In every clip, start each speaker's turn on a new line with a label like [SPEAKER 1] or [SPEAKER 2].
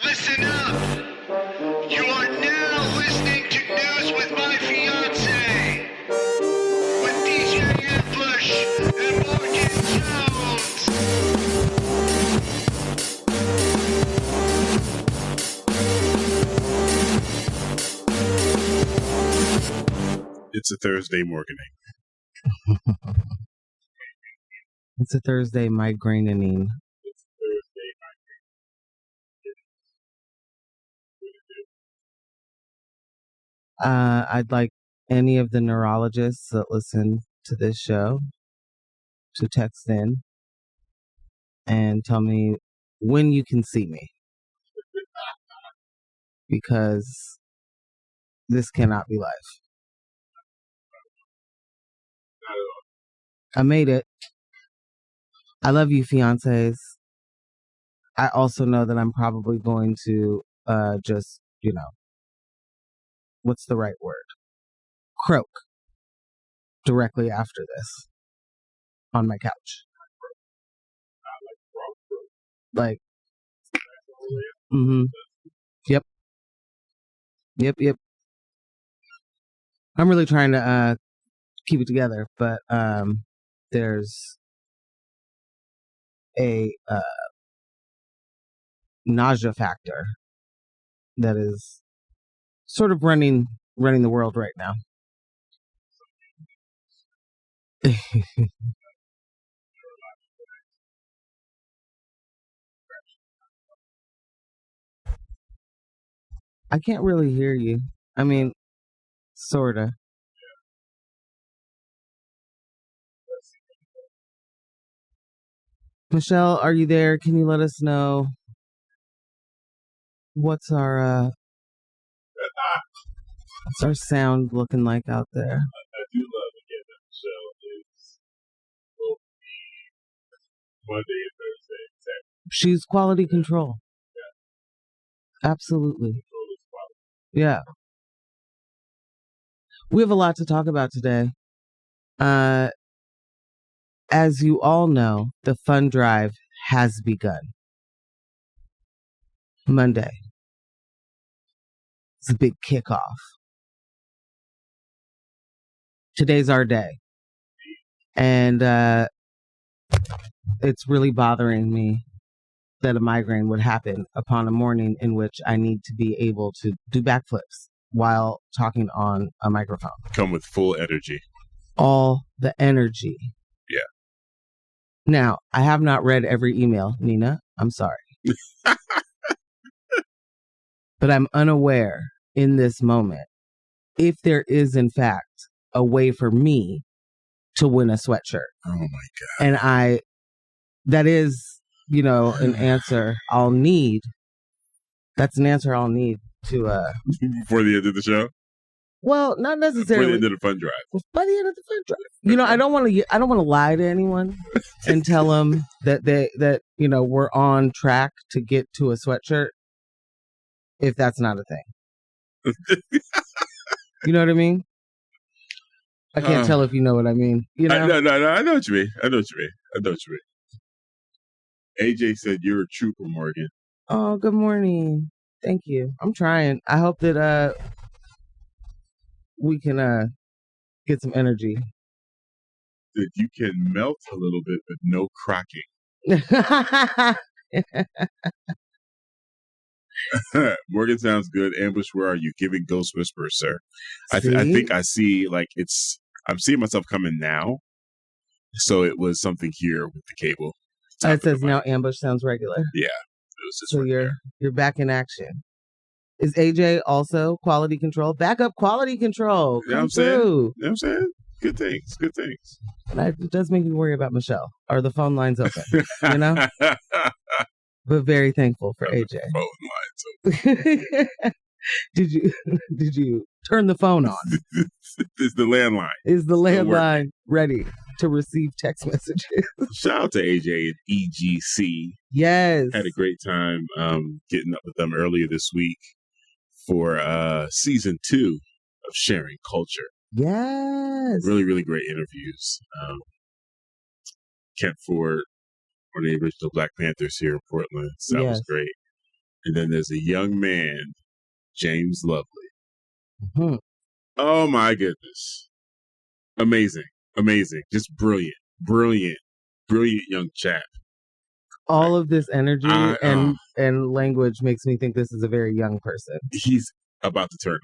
[SPEAKER 1] Listen up. You are now listening to News with My Fiancé with DJ Ambush and Morgan Jones.
[SPEAKER 2] It's a Thursday morning.
[SPEAKER 3] It's a Thursday migraining. I'd like any of the neurologists that listen to this show to text in and tell me when you can see me. Because this cannot be life. I made it. I love you, fiancés. I also know that I'm probably going to just, what's the right word? Croak directly after this on my couch. Like, Yep. I'm really trying to keep it together, but there's a nausea factor that is sort of running the world right now. I can't really hear you. I mean, sorta. Michelle, are you there? Can you let us know what's our sound looking like out there?
[SPEAKER 2] I do love again that Michelle is both Monday and Thursday. Exactly.
[SPEAKER 3] She's quality control. Yeah. Absolutely. Yeah. We have a lot to talk about today. As you all know, the fund drive has begun. Monday. It's a big kickoff. Today's our day. And it's really bothering me that a migraine would happen upon a morning in which I need to be able to do backflips while talking on a microphone.
[SPEAKER 2] Come with full energy.
[SPEAKER 3] All the energy.
[SPEAKER 2] Yeah.
[SPEAKER 3] Now, I have not read every email, Nina. I'm sorry. But I'm unaware in this moment if there is, in fact, a way for me to win a sweatshirt.
[SPEAKER 2] Oh, my God.
[SPEAKER 3] And that is, an answer I'll need. That's an answer I'll need to...
[SPEAKER 2] Before the end of the show?
[SPEAKER 3] Well, not necessarily.
[SPEAKER 2] Before the end of the fund drive.
[SPEAKER 3] By the end of the fund drive. I don't want to lie to anyone and tell them that we're on track to get to a sweatshirt if that's not a thing. You know what I mean? I can't tell if you know what I mean. No,
[SPEAKER 2] I know what you mean. AJ said you're a trooper, Morgan.
[SPEAKER 3] Oh, good morning. Thank you. I'm trying. I hope that we can get some energy.
[SPEAKER 2] That you can melt a little bit, but no crocking. Morgan sounds good. Ambush, where are you? Giving ghost whispers, sir. I think I see, I'm seeing myself coming now. So it was something here with the cable.
[SPEAKER 3] It says now Ambush sounds regular.
[SPEAKER 2] Yeah. It was just
[SPEAKER 3] so you're back in action. Is AJ also quality control? Backup quality control.
[SPEAKER 2] You know what I'm saying? You know what I'm saying? Good things.
[SPEAKER 3] It does make me worry about Michelle. Are the phone lines open? But very thankful for AJ.
[SPEAKER 2] Phone lines open.
[SPEAKER 3] Did you turn the phone on?
[SPEAKER 2] Is the landline?
[SPEAKER 3] Is the landline ready to receive text messages?
[SPEAKER 2] Shout out to AJ and EGC.
[SPEAKER 3] Yes.
[SPEAKER 2] Had a great time getting up with them earlier this week for season 2 of Sharing Culture.
[SPEAKER 3] Yes.
[SPEAKER 2] Really, really great interviews. Kent Ford, one of the original Black Panthers here in Portland. So that was great. And then there's a young man, James Lovely.
[SPEAKER 3] Mm-hmm.
[SPEAKER 2] Oh my goodness. Amazing. Just brilliant young chap.
[SPEAKER 3] All of this energy and language makes me think this is a very young person.
[SPEAKER 2] He's about to turn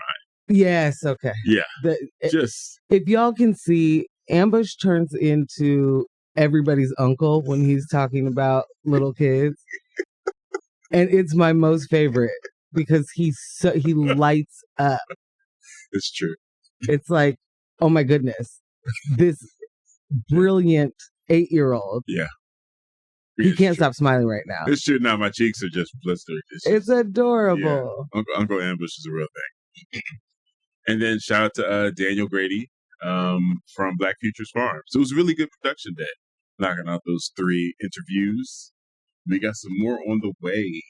[SPEAKER 2] 9.
[SPEAKER 3] Yes, okay.
[SPEAKER 2] Yeah.
[SPEAKER 3] If y'all can see, Ambush turns into everybody's uncle when he's talking about little kids. And it's my most favorite because he lights up.
[SPEAKER 2] It's true.
[SPEAKER 3] It's like, oh my goodness, this brilliant 8-year-old.
[SPEAKER 2] Yeah.
[SPEAKER 3] He can't stop smiling right now.
[SPEAKER 2] It's true. Now my cheeks are just blistered.
[SPEAKER 3] It's adorable.
[SPEAKER 2] Yeah. Uncle Ambush is a real thing. And then shout out to Daniel Grady from Black Futures Farm. So it was a really good production day. Knocking out those 3 interviews. We got some more on the way.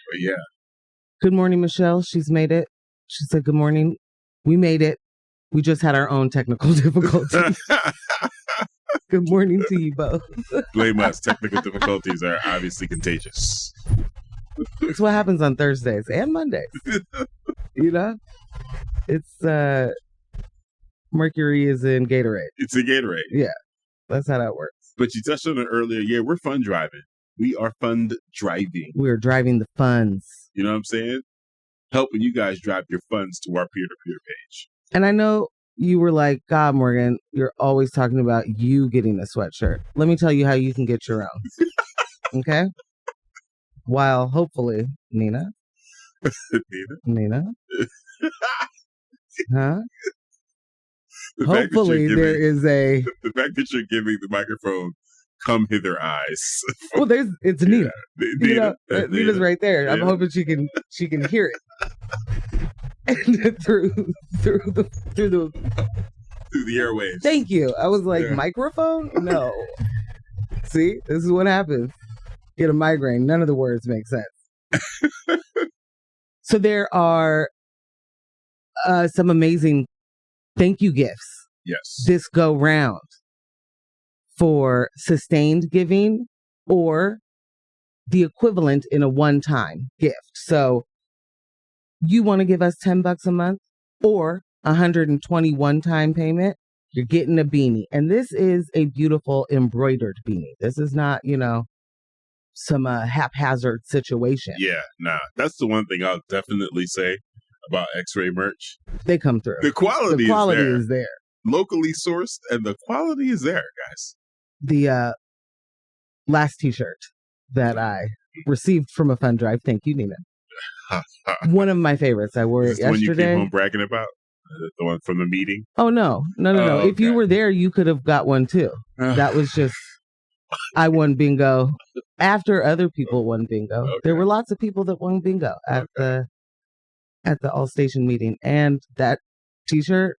[SPEAKER 2] But yeah.
[SPEAKER 3] Good morning, Michelle. She's made it. She said, good morning. We made it. We just had our own technical difficulties. Good morning to you both.
[SPEAKER 2] Blame us. Technical difficulties are obviously contagious.
[SPEAKER 3] It's what happens on Thursdays and Mondays. You know? It's Mercury is in Gatorade.
[SPEAKER 2] It's in Gatorade.
[SPEAKER 3] Yeah. That's how that works.
[SPEAKER 2] But you touched on it earlier. Yeah, we're fun driving. We are fun driving.
[SPEAKER 3] We are driving the funds.
[SPEAKER 2] You know what I'm saying? Helping you guys drive your funds to our peer-to-peer page.
[SPEAKER 3] And I know you were like, God, Morgan, you're always talking about you getting a sweatshirt. Let me tell you how you can get your own. Okay? While hopefully, Nina? Huh? Hopefully there is a...
[SPEAKER 2] The fact that you're giving the microphone come hither eyes.
[SPEAKER 3] Well, it's Nina.
[SPEAKER 2] Nina.
[SPEAKER 3] Nina's right there. Yeah. I'm hoping she can hear it. And through the
[SPEAKER 2] airwaves.
[SPEAKER 3] Thank you. I was like, microphone? No. See, this is what happens. Get a migraine. None of the words make sense. So there are some amazing thank you gifts.
[SPEAKER 2] Yes.
[SPEAKER 3] This go round for sustained giving or the equivalent in a one-time gift. So you want to give us $10 a month or 120 one-time payment, you're getting a beanie. And this is a beautiful embroidered beanie. This is not, some haphazard situation.
[SPEAKER 2] Yeah, nah. That's the one thing I'll definitely say about X-Ray merch.
[SPEAKER 3] They come through.
[SPEAKER 2] The quality
[SPEAKER 3] is there.
[SPEAKER 2] Locally sourced, and the quality is there, guys.
[SPEAKER 3] The last t-shirt that I received from a fun drive. Thank you, Nina. One of my favorites. I wore it yesterday. The one you came home
[SPEAKER 2] bragging about? The one from the meeting?
[SPEAKER 3] Oh, no. Okay. If you were there, you could have got one too. That was just, I won bingo after other people won bingo. Okay. There were lots of people that won bingo at the All Station meeting. And that t-shirt,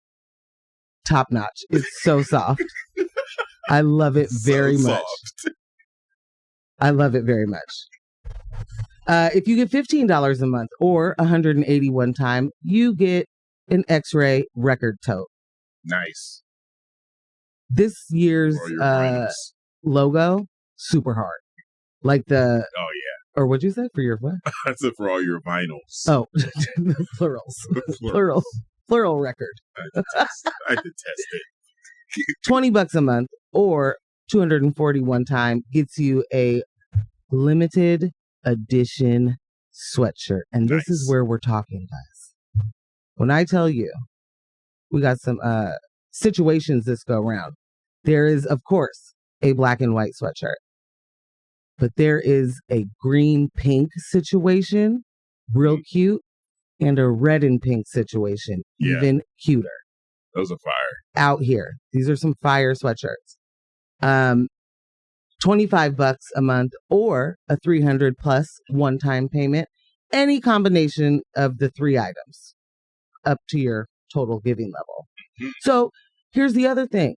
[SPEAKER 3] top notch. It's so soft. I love it very much. I love it very much. If you get $15 a month or 181 time, you get an X-Ray record tote.
[SPEAKER 2] Nice.
[SPEAKER 3] This year's logo, super hard. Like the... Oh, yeah. Or what'd you say? For your what?
[SPEAKER 2] I said for all your vinyls.
[SPEAKER 3] Oh, the plurals. Plural record.
[SPEAKER 2] I detest it.
[SPEAKER 3] $20 a month or 241 time gets you a limited edition sweatshirt. And this is where we're talking, guys. When I tell you we got some situations this go around, there is, of course, a black and white sweatshirt. But there is a green-pink situation, real cute, and a red and pink situation, even cuter.
[SPEAKER 2] Those are fire.
[SPEAKER 3] Out here. These are some fire sweatshirts. $25 a month or a 300 plus one-time payment. Any combination of the 3 items up to your total giving level. Mm-hmm. So here's the other thing.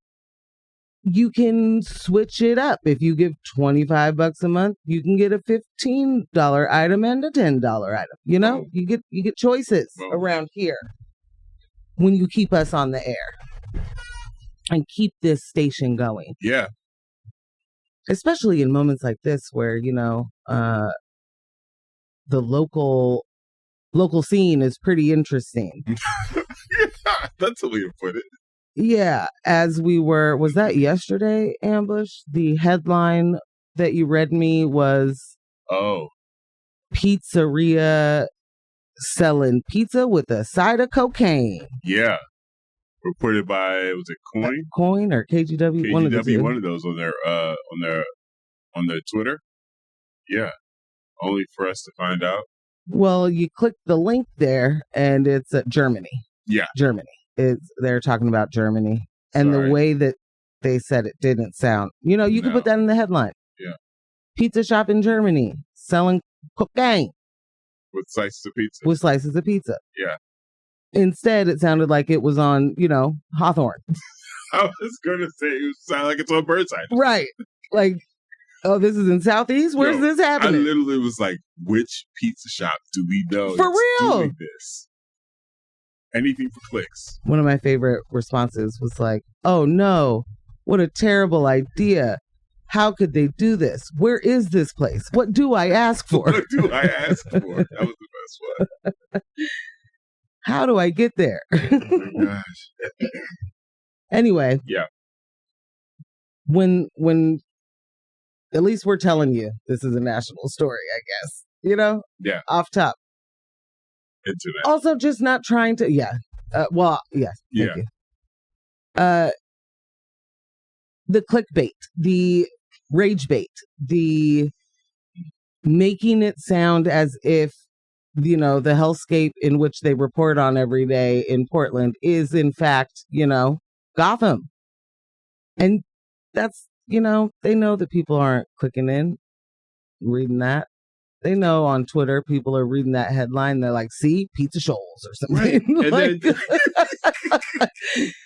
[SPEAKER 3] You can switch it up. If you give $25 a month, you can get a $15 item and a $10 item. You know, you get choices around here when you keep us on the air and keep this station going.
[SPEAKER 2] Yeah.
[SPEAKER 3] Especially in moments like this where, the local scene is pretty interesting.
[SPEAKER 2] That's the way to put it.
[SPEAKER 3] Yeah, as we were, was that yesterday, Ambush? The headline that you read me was pizzeria selling pizza with a side of cocaine.
[SPEAKER 2] Yeah. Reported by, was it
[SPEAKER 3] Coin or KGW?
[SPEAKER 2] KGW, one of those on their Twitter. Yeah. Only for us to find out.
[SPEAKER 3] Well, you click the link there and it's Germany.
[SPEAKER 2] Yeah.
[SPEAKER 3] Germany. They're talking about Germany. And the way that they said it didn't sound, you can put that in the headline.
[SPEAKER 2] Yeah.
[SPEAKER 3] Pizza shop in Germany selling cocaine.
[SPEAKER 2] With slices of pizza. Yeah.
[SPEAKER 3] Instead, it sounded like it was on, Hawthorne.
[SPEAKER 2] I was going to say, it sounded like it's on Burnside.
[SPEAKER 3] Right. Like, oh, this is in Southeast? Where's this happening?
[SPEAKER 2] I literally was like, which pizza shop do we know
[SPEAKER 3] for real
[SPEAKER 2] doing this? Anything for clicks.
[SPEAKER 3] One of my favorite responses was like, oh no, what a terrible idea. How could they do this? Where is this place? What do I ask for?
[SPEAKER 2] What do I ask for? That was the best one.
[SPEAKER 3] How do I get there?
[SPEAKER 2] Oh my gosh.
[SPEAKER 3] Anyway.
[SPEAKER 2] Yeah.
[SPEAKER 3] When at least we're telling you this is a national story, I guess.
[SPEAKER 2] Yeah.
[SPEAKER 3] Off top.
[SPEAKER 2] Internet.
[SPEAKER 3] Also, just not trying to. Yeah. Yes. Thank you. The clickbait, the rage bait, the making it sound as if the hellscape in which they report on every day in Portland is in fact Gotham, and that's they know that people aren't clicking in, reading that. They know on Twitter people are reading that headline. They're like, "See, pizza shoals or something."
[SPEAKER 2] Right.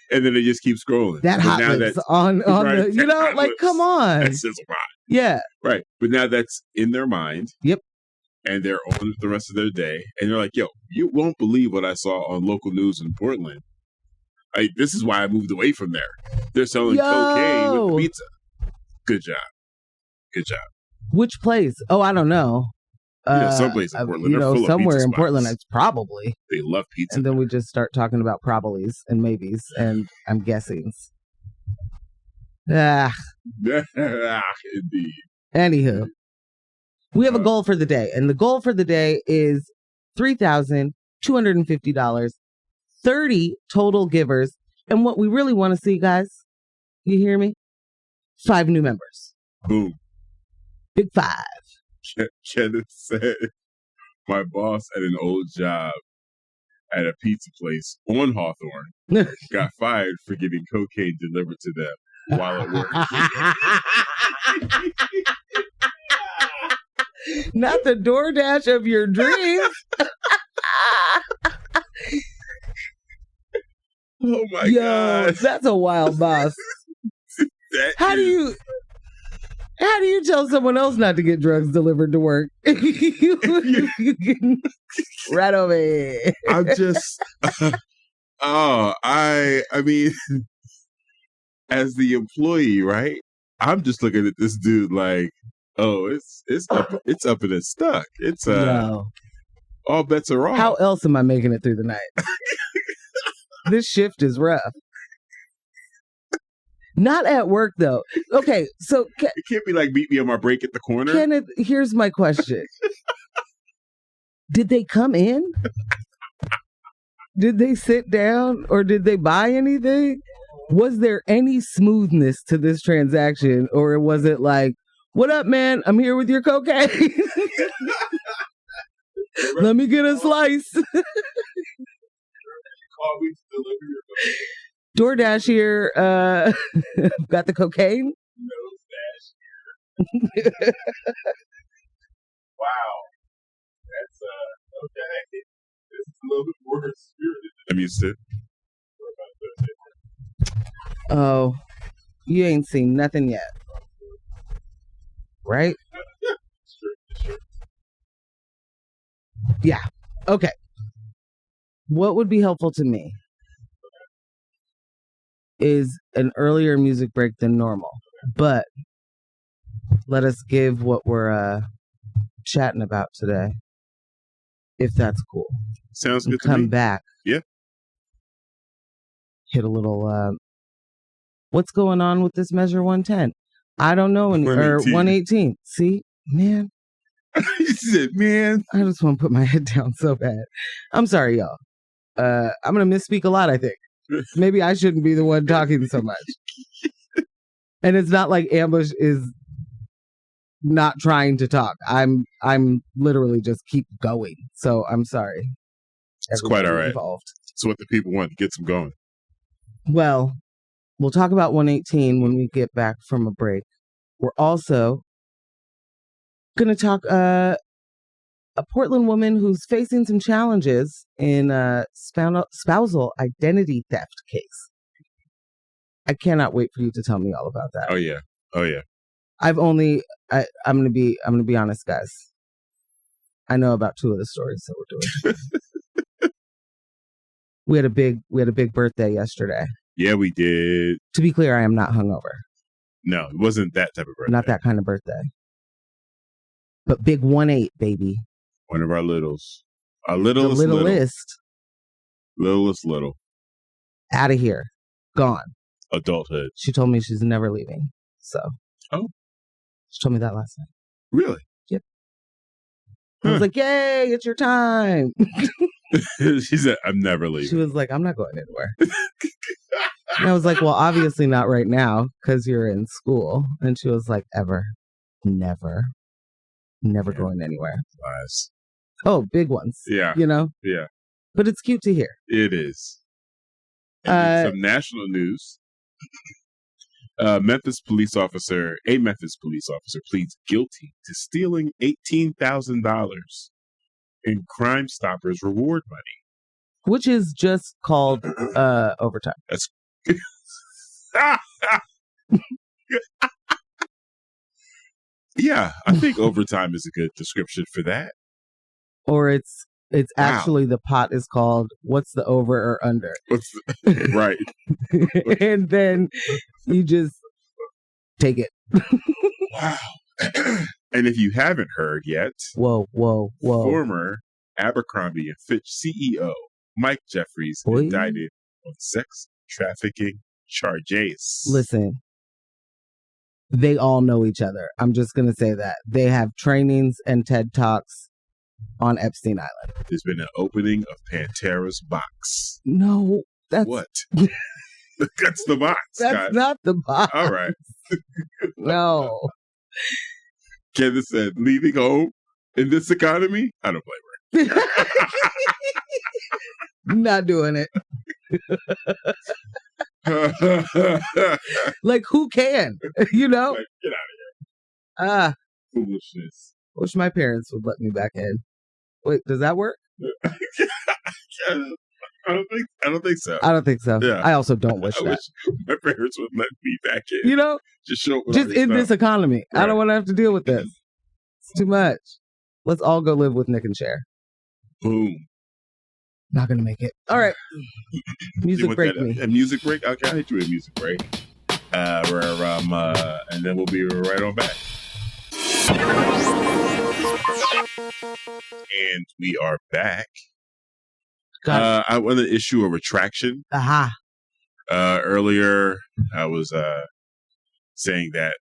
[SPEAKER 2] And then they just keep scrolling.
[SPEAKER 3] That happens on the like, come on.
[SPEAKER 2] That says a lot.
[SPEAKER 3] Yeah.
[SPEAKER 2] Right. But now that's in their mind.
[SPEAKER 3] Yep.
[SPEAKER 2] And they're on the rest of their day. And they're like, yo, you won't believe what I saw on local news in Portland. This is why I moved away from there. They're selling cocaine with pizza. Good job. Good job.
[SPEAKER 3] Which place? Oh, I don't know.
[SPEAKER 2] Someplace in Portland.
[SPEAKER 3] Somewhere in Portland, it's probably.
[SPEAKER 2] They love pizza.
[SPEAKER 3] And then we just start talking about probablys and maybes and I'm guessings.
[SPEAKER 2] Indeed.
[SPEAKER 3] Anywho, we have a goal for the day, and the goal for the day is $3,250, 30 total givers, and what we really want to see, guys, you hear me? 5 new members.
[SPEAKER 2] Boom.
[SPEAKER 3] Big 5.
[SPEAKER 2] Kenneth said, my boss at an old job at a pizza place on Hawthorne got fired for getting cocaine delivered to them while at work.
[SPEAKER 3] Not the DoorDash of your dreams.
[SPEAKER 2] Oh my God.
[SPEAKER 3] That's a wild boss. How do you tell someone else not to get drugs delivered to work? Right over here.
[SPEAKER 2] I'm just, I mean, as the employee, right? I'm just looking at this dude like, oh, it's up and it's stuck. It's all bets are off.
[SPEAKER 3] How else am I making it through the night? This shift is rough. Not at work, though. Okay, so...
[SPEAKER 2] it can't be like, meet me on my break at the corner.
[SPEAKER 3] Kenneth, here's my question. Did they come in? Did they sit down? Or did they buy anything? Was there any smoothness to this transaction? Or was it like, what up, man? I'm here with your cocaine. Let me get a slice. DoorDash here, got the cocaine?
[SPEAKER 2] Nose dash here. Wow. That's, okay. This is a little bit more spirited than I'm used to.
[SPEAKER 3] Oh, you ain't seen nothing yet. Right?
[SPEAKER 2] Sure.
[SPEAKER 3] Yeah. Okay. What would be helpful to me is an earlier music break than normal, but let us give what we're chatting about today. if that's cool.
[SPEAKER 2] Sounds
[SPEAKER 3] And
[SPEAKER 2] good to me.
[SPEAKER 3] come back.
[SPEAKER 2] Yeah.
[SPEAKER 3] Hit a little, what's going on with this measure 110? I don't know. Or 118. See, man.
[SPEAKER 2] You said, man.
[SPEAKER 3] I just want to put my head down so bad. I'm sorry, y'all. I'm going to misspeak a lot, I think. Maybe I shouldn't be the one talking so much. And it's not like Ambush is not trying to talk. I'm literally just keep going. So I'm sorry.
[SPEAKER 2] It's quite all right.
[SPEAKER 3] Involved.
[SPEAKER 2] It's what the people want. It gets them going.
[SPEAKER 3] Well, we'll talk about 118 when we get back from a break. We're also going to talk a Portland woman who's facing some challenges in a spousal identity theft case. I cannot wait for you to tell me all about that.
[SPEAKER 2] Oh yeah.
[SPEAKER 3] I'm gonna be honest, guys. I know about 2 of the stories that we're doing. we had a big birthday yesterday.
[SPEAKER 2] Yeah, we did.
[SPEAKER 3] To be clear, I am not hungover.
[SPEAKER 2] No, it wasn't that type of birthday.
[SPEAKER 3] Not that kind of birthday. But big 1-8, baby.
[SPEAKER 2] One of our littles. Our littlest.
[SPEAKER 3] The littlest.
[SPEAKER 2] Littlest little.
[SPEAKER 3] Out of here. Gone.
[SPEAKER 2] Adulthood.
[SPEAKER 3] She told me she's never leaving. So.
[SPEAKER 2] Oh.
[SPEAKER 3] She told me that last night.
[SPEAKER 2] Really?
[SPEAKER 3] Yep. I was like, yay, it's your time.
[SPEAKER 2] She said, I'm never leaving.
[SPEAKER 3] She was like, I'm not going anywhere. And I was like, well, obviously not right now because you're in school. And she was like, ever. Never going anywhere.
[SPEAKER 2] Lies.
[SPEAKER 3] Oh, big ones.
[SPEAKER 2] Yeah.
[SPEAKER 3] You know?
[SPEAKER 2] Yeah.
[SPEAKER 3] But it's cute to hear.
[SPEAKER 2] It is. And some national news. A Memphis police officer pleads guilty to stealing $18,000 in Crime Stoppers reward money.
[SPEAKER 3] Which is just called overtime.
[SPEAKER 2] That's yeah, I think overtime is a good description for that.
[SPEAKER 3] Or it's actually the pot is called what's the over or under.
[SPEAKER 2] Right.
[SPEAKER 3] And then you just take it.
[SPEAKER 2] Wow. And if you haven't heard yet,
[SPEAKER 3] whoa.
[SPEAKER 2] Former Abercrombie and Fitch CEO Mike Jeffries indicted on sex trafficking charges.
[SPEAKER 3] Listen, they all know each other. I'm just going to say that. They have trainings and TED Talks on Epstein Island.
[SPEAKER 2] There's been an opening of Pantera's box.
[SPEAKER 3] No, that's...
[SPEAKER 2] What? That's the box.
[SPEAKER 3] That's
[SPEAKER 2] guys. Not
[SPEAKER 3] the box.
[SPEAKER 2] All right.
[SPEAKER 3] No.
[SPEAKER 2] Kevin said, leaving home in this economy? I don't blame her.
[SPEAKER 3] Not doing it. Like, who can? You know?
[SPEAKER 2] Like, get out of here. Foolishness.
[SPEAKER 3] Wish my parents would let me back in. Wait, does that work?
[SPEAKER 2] I don't think so.
[SPEAKER 3] I don't think so.
[SPEAKER 2] Yeah.
[SPEAKER 3] I also don't wish that.
[SPEAKER 2] Wish my parents would let me back in.
[SPEAKER 3] You know?
[SPEAKER 2] Just
[SPEAKER 3] in this economy. Right. I don't want to have to deal with this. It's too much. Let's all go live with Nick and Cher.
[SPEAKER 2] Boom.
[SPEAKER 3] Not gonna make it. All right. Music break me.
[SPEAKER 2] A music break? Okay, I'll hit you a music break. And then we'll be right on back. And we are back. I want to issue a retraction.
[SPEAKER 3] Aha.
[SPEAKER 2] Earlier, I was saying that,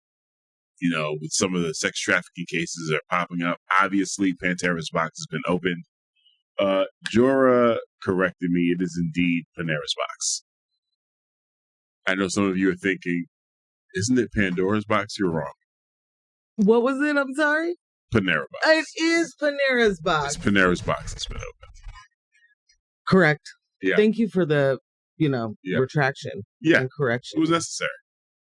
[SPEAKER 2] you know, with some of the sex trafficking cases that are popping up, obviously Pantera's box has been opened. Jorah corrected me. It is indeed Panera's box. I know some of you are thinking, isn't it Pandora's box? You're wrong.
[SPEAKER 3] What was it? I'm sorry?
[SPEAKER 2] Panera box.
[SPEAKER 3] It is Panera's box.
[SPEAKER 2] It's Panera's box that's been opened.
[SPEAKER 3] Correct.
[SPEAKER 2] Yeah.
[SPEAKER 3] Thank you for the, retraction.
[SPEAKER 2] Yeah.
[SPEAKER 3] And correction.
[SPEAKER 2] It was necessary.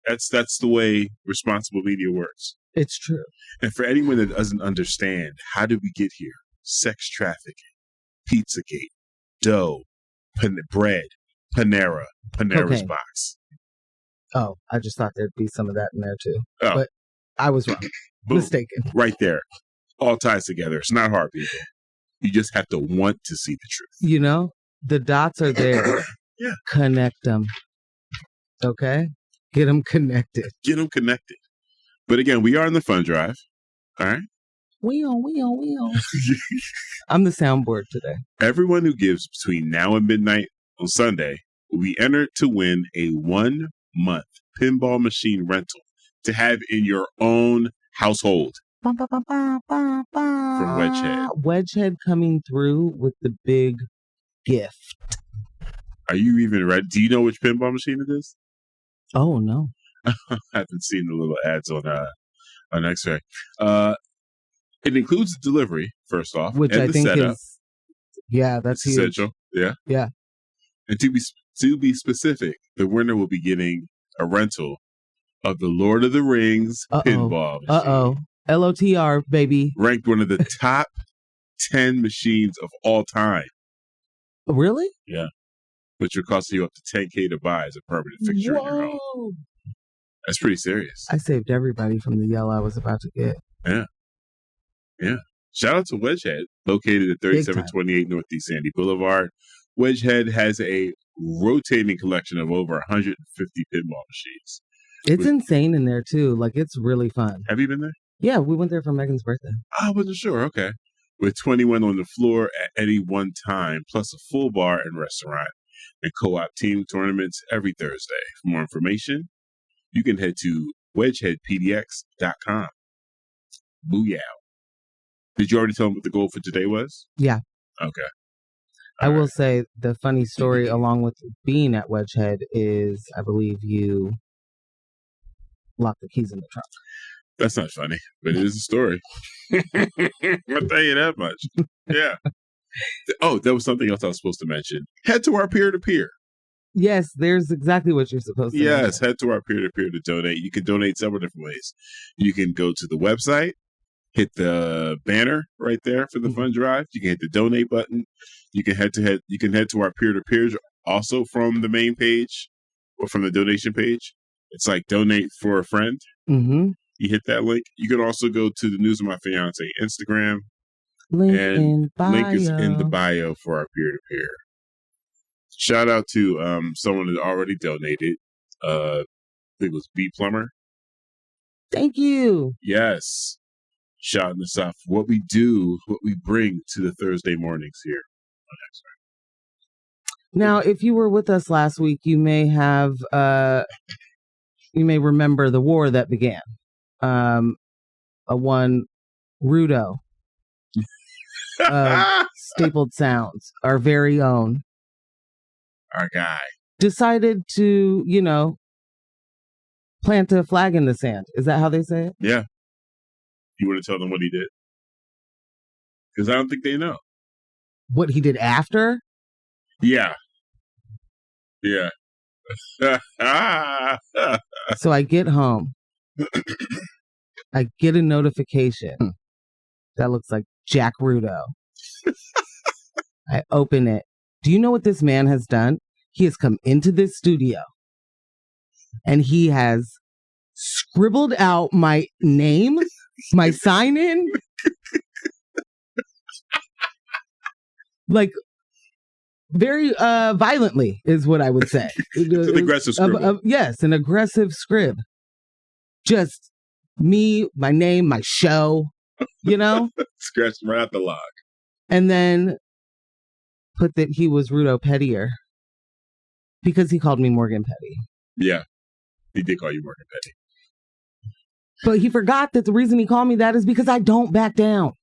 [SPEAKER 2] That's the way responsible media works.
[SPEAKER 3] It's true.
[SPEAKER 2] And for anyone that doesn't understand, how did we get here? Sex trafficking, Pizzagate, dough, bread, Panera's
[SPEAKER 3] okay.
[SPEAKER 2] box.
[SPEAKER 3] Oh, I just thought there'd be some of that in there too.
[SPEAKER 2] Oh.
[SPEAKER 3] But I was wrong. Mistaken.
[SPEAKER 2] Right there. All ties together. It's not hard, people. You just have to want to see the truth.
[SPEAKER 3] You know, the dots are there.
[SPEAKER 2] Yeah.
[SPEAKER 3] Connect them. Okay? Get them connected.
[SPEAKER 2] Get them connected. But again, we are in the fund drive. All right?
[SPEAKER 3] Wheel. I'm the soundboard today.
[SPEAKER 2] Everyone who gives between now and midnight on Sunday will be entered to win a 1-month pinball machine rental to have in your own household. From Wedgehead.
[SPEAKER 3] Wedgehead coming through with the big gift.
[SPEAKER 2] Are you even ready? Do you know which pinball machine it is?
[SPEAKER 3] Oh, no.
[SPEAKER 2] I haven't seen the little ads on X-Ray. It includes the delivery, first off,
[SPEAKER 3] which
[SPEAKER 2] and
[SPEAKER 3] I
[SPEAKER 2] the
[SPEAKER 3] think
[SPEAKER 2] setup.
[SPEAKER 3] That's huge.
[SPEAKER 2] Essential. Yeah.
[SPEAKER 3] Yeah.
[SPEAKER 2] And to be specific, the winner will be getting a rental of the Lord of the Rings pinball machine.
[SPEAKER 3] LOTR, baby.
[SPEAKER 2] Ranked one of the top 10 machines of all time.
[SPEAKER 3] Really?
[SPEAKER 2] Yeah. Which would cost you up to $10K to buy as a permanent fixture in your home. That's pretty serious.
[SPEAKER 3] I saved everybody from the yell I was about to get.
[SPEAKER 2] Yeah. Yeah. Shout out to Wedgehead, located at 3728 Northeast Sandy Boulevard. Wedgehead has a rotating collection of over 150 pinball machines.
[SPEAKER 3] It's insane in there, too. Like, it's really fun.
[SPEAKER 2] Have you been there?
[SPEAKER 3] Yeah, we went there for Megan's birthday.
[SPEAKER 2] I wasn't sure. Okay. With 21 on the floor at any one time, plus a full bar and restaurant, and co-op team tournaments every Thursday. For more information, you can head to wedgeheadpdx.com. Booyah. Did you already tell them what the goal for today was?
[SPEAKER 3] Yeah.
[SPEAKER 2] Okay.
[SPEAKER 3] I will say the funny story along with being at Wedgehead is I believe you locked the keys in the trunk.
[SPEAKER 2] That's not funny, but it is a story. I'll tell you that much. Yeah. Oh, there was something else I was supposed to mention. Head to our peer-to-peer.
[SPEAKER 3] Yes, there's exactly what you're supposed to
[SPEAKER 2] Yes, head to our peer-to-peer to donate. You can donate several different ways. You can go to the website, hit the banner right there for the fund drive. You can hit the donate button. You can head to our peer-to-peers also from the main page or from the donation page. It's like donate for a friend.
[SPEAKER 3] Mm-hmm.
[SPEAKER 2] You hit that link. You can also go to the News of My Fiancé Instagram.
[SPEAKER 3] Link
[SPEAKER 2] is in the bio for our peer-to-peer. Shout out to someone that already donated. I think it was B Plumber.
[SPEAKER 3] Thank you.
[SPEAKER 2] Yes. Shouting us off what we do, what we bring to the Thursday mornings here on X-Ray.
[SPEAKER 3] Now, if you were with us last week, you may have you may remember the war that began. One Rudo. Stapled Sounds, our very own.
[SPEAKER 2] Our guy.
[SPEAKER 3] Decided to, plant a flag in the sand. Is that how they say it?
[SPEAKER 2] Yeah. You want to tell them what he did? Because I don't think they know.
[SPEAKER 3] What he did after?
[SPEAKER 2] Yeah. Yeah.
[SPEAKER 3] So I get home. I get a notification that looks like Jack Rudo. I open it. Do you know what this man has done? He has come into this studio and he has scribbled out my name, my sign-in. Like, very violently is what I would say.
[SPEAKER 2] It's an aggressive scribble.
[SPEAKER 3] Yes, an aggressive scrib. Just me, my name, my show,
[SPEAKER 2] Scratched right out the log.
[SPEAKER 3] And then put that he was Rudo Pettier because he called me Morgan Petty.
[SPEAKER 2] Yeah, he did call you Morgan Petty.
[SPEAKER 3] But he forgot that the reason he called me that is because I don't back down.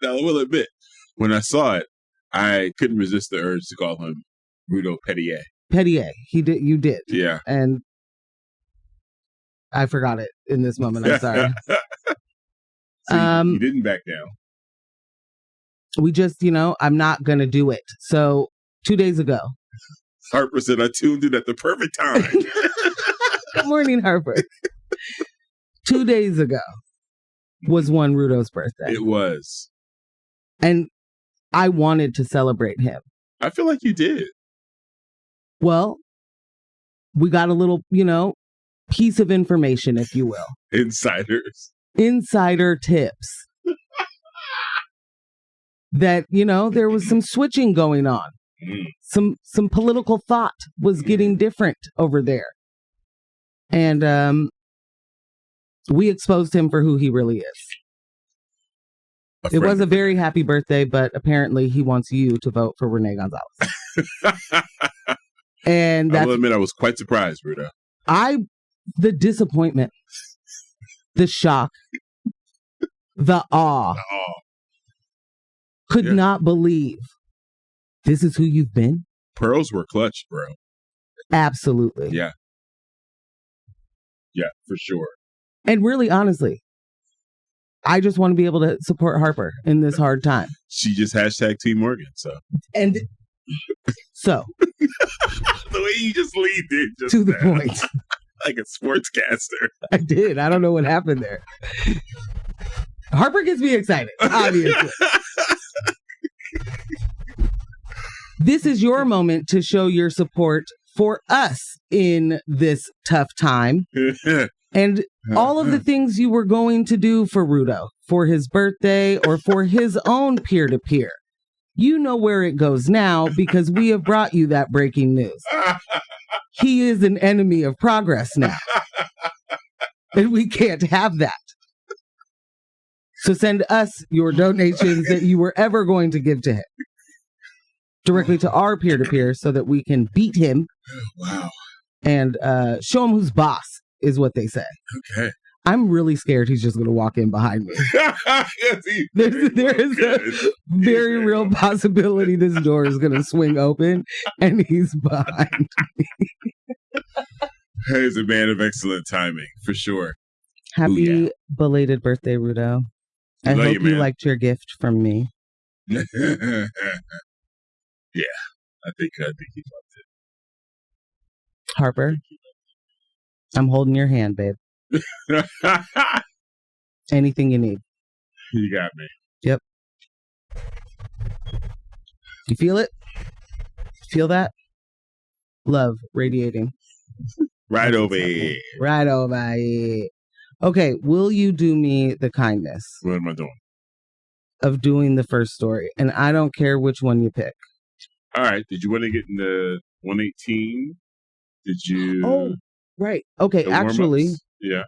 [SPEAKER 2] Now, I will admit, when I saw it, I couldn't resist the urge to call him Rudo Pettier.
[SPEAKER 3] Pettier. You did.
[SPEAKER 2] Yeah.
[SPEAKER 3] And I forgot it in this moment. I'm sorry.
[SPEAKER 2] So you didn't back down.
[SPEAKER 3] We just, I'm not going to do it. So 2 days ago.
[SPEAKER 2] Harper said I tuned in at the perfect time.
[SPEAKER 3] Good morning, Harper. 2 days ago was one Rudo's birthday.
[SPEAKER 2] It was.
[SPEAKER 3] And I wanted to celebrate him.
[SPEAKER 2] I feel like you did.
[SPEAKER 3] Well, we got a little, piece of information, if you will. Insider tips. That, there was some switching going on. Some political thought was getting different over there. And We exposed him for who he really is. It was a very happy birthday, but apparently he wants you to vote for Renee Gonzalez. And
[SPEAKER 2] I will admit I was quite surprised, Ruda.
[SPEAKER 3] The disappointment, the shock, the awe. Could not believe this is who you've been.
[SPEAKER 2] Pearls were clutch, bro.
[SPEAKER 3] Absolutely.
[SPEAKER 2] Yeah. Yeah, for sure.
[SPEAKER 3] And really, honestly, I just want to be able to support Harper in this hard time.
[SPEAKER 2] She just hashtag Team Morgan, so.
[SPEAKER 3] And so.
[SPEAKER 2] The way you just leaned in just
[SPEAKER 3] to the point.
[SPEAKER 2] Like a sportscaster.
[SPEAKER 3] I did. I don't know what happened there. Harper gets me excited, obviously. This is your moment to show your support for us in this tough time. And all of the things you were going to do for Rudo, for his birthday or for his own peer-to-peer. You know where it goes now because we have brought you that breaking news. He is an enemy of progress now. And we can't have that. So send us your donations that you were ever going to give to him. Directly to our peer-to-peer so that we can beat him.
[SPEAKER 2] Wow.
[SPEAKER 3] And show him who's boss, is what they say.
[SPEAKER 2] Okay.
[SPEAKER 3] I'm really scared he's just going to walk in behind me. There is a very real possibility this door is going to swing open and he's behind me.
[SPEAKER 2] He's a man of excellent timing, for sure.
[SPEAKER 3] Happy belated birthday, Rudo. I hope you liked your gift from me.
[SPEAKER 2] Yeah, I think he loved it.
[SPEAKER 3] Harper, I'm holding your hand, babe. Anything you need.
[SPEAKER 2] You got me.
[SPEAKER 3] Yep. You feel it? Feel that? Love radiating.
[SPEAKER 2] Right over here.
[SPEAKER 3] Right over here. Okay, will you do me the kindness?
[SPEAKER 2] What am I doing?
[SPEAKER 3] Of doing the first story. And I don't care which one you pick.
[SPEAKER 2] All right. Did you want to get into 118? Did you?
[SPEAKER 3] Oh, right. Okay, actually.
[SPEAKER 2] Yeah.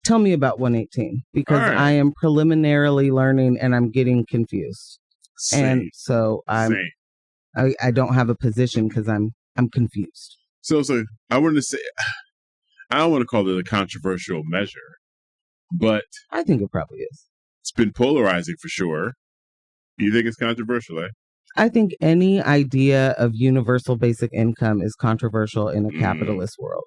[SPEAKER 3] Tell me about 118 because I am preliminarily learning and I'm getting confused.
[SPEAKER 2] Same.
[SPEAKER 3] And so I don't have a position because I'm confused.
[SPEAKER 2] So I want to say, I don't want to call it a controversial measure, but
[SPEAKER 3] I think it probably is.
[SPEAKER 2] It's been polarizing for sure. You think it's controversial, eh?
[SPEAKER 3] I think any idea of universal basic income is controversial in a capitalist world.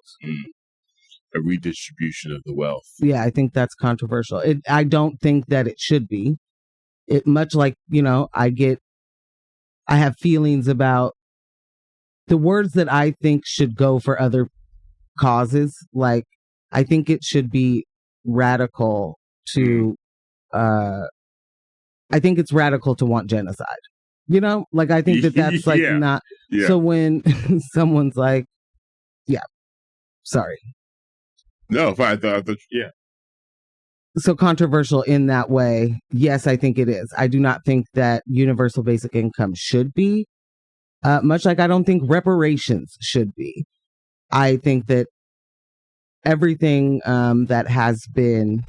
[SPEAKER 2] A redistribution of the wealth.
[SPEAKER 3] Yeah, I think that's controversial. I don't think that it should be. It much like, I have feelings about the words that I think should go for other causes. Like, I think it should be radical to, I think it's radical to want genocide. Like, I think that's like not. Yeah. So when someone's like, sorry.
[SPEAKER 2] No, I thought, yeah.
[SPEAKER 3] So controversial in that way. Yes, I think it is. I do not think that universal basic income should be, much like I don't think reparations should be. I think that everything that has been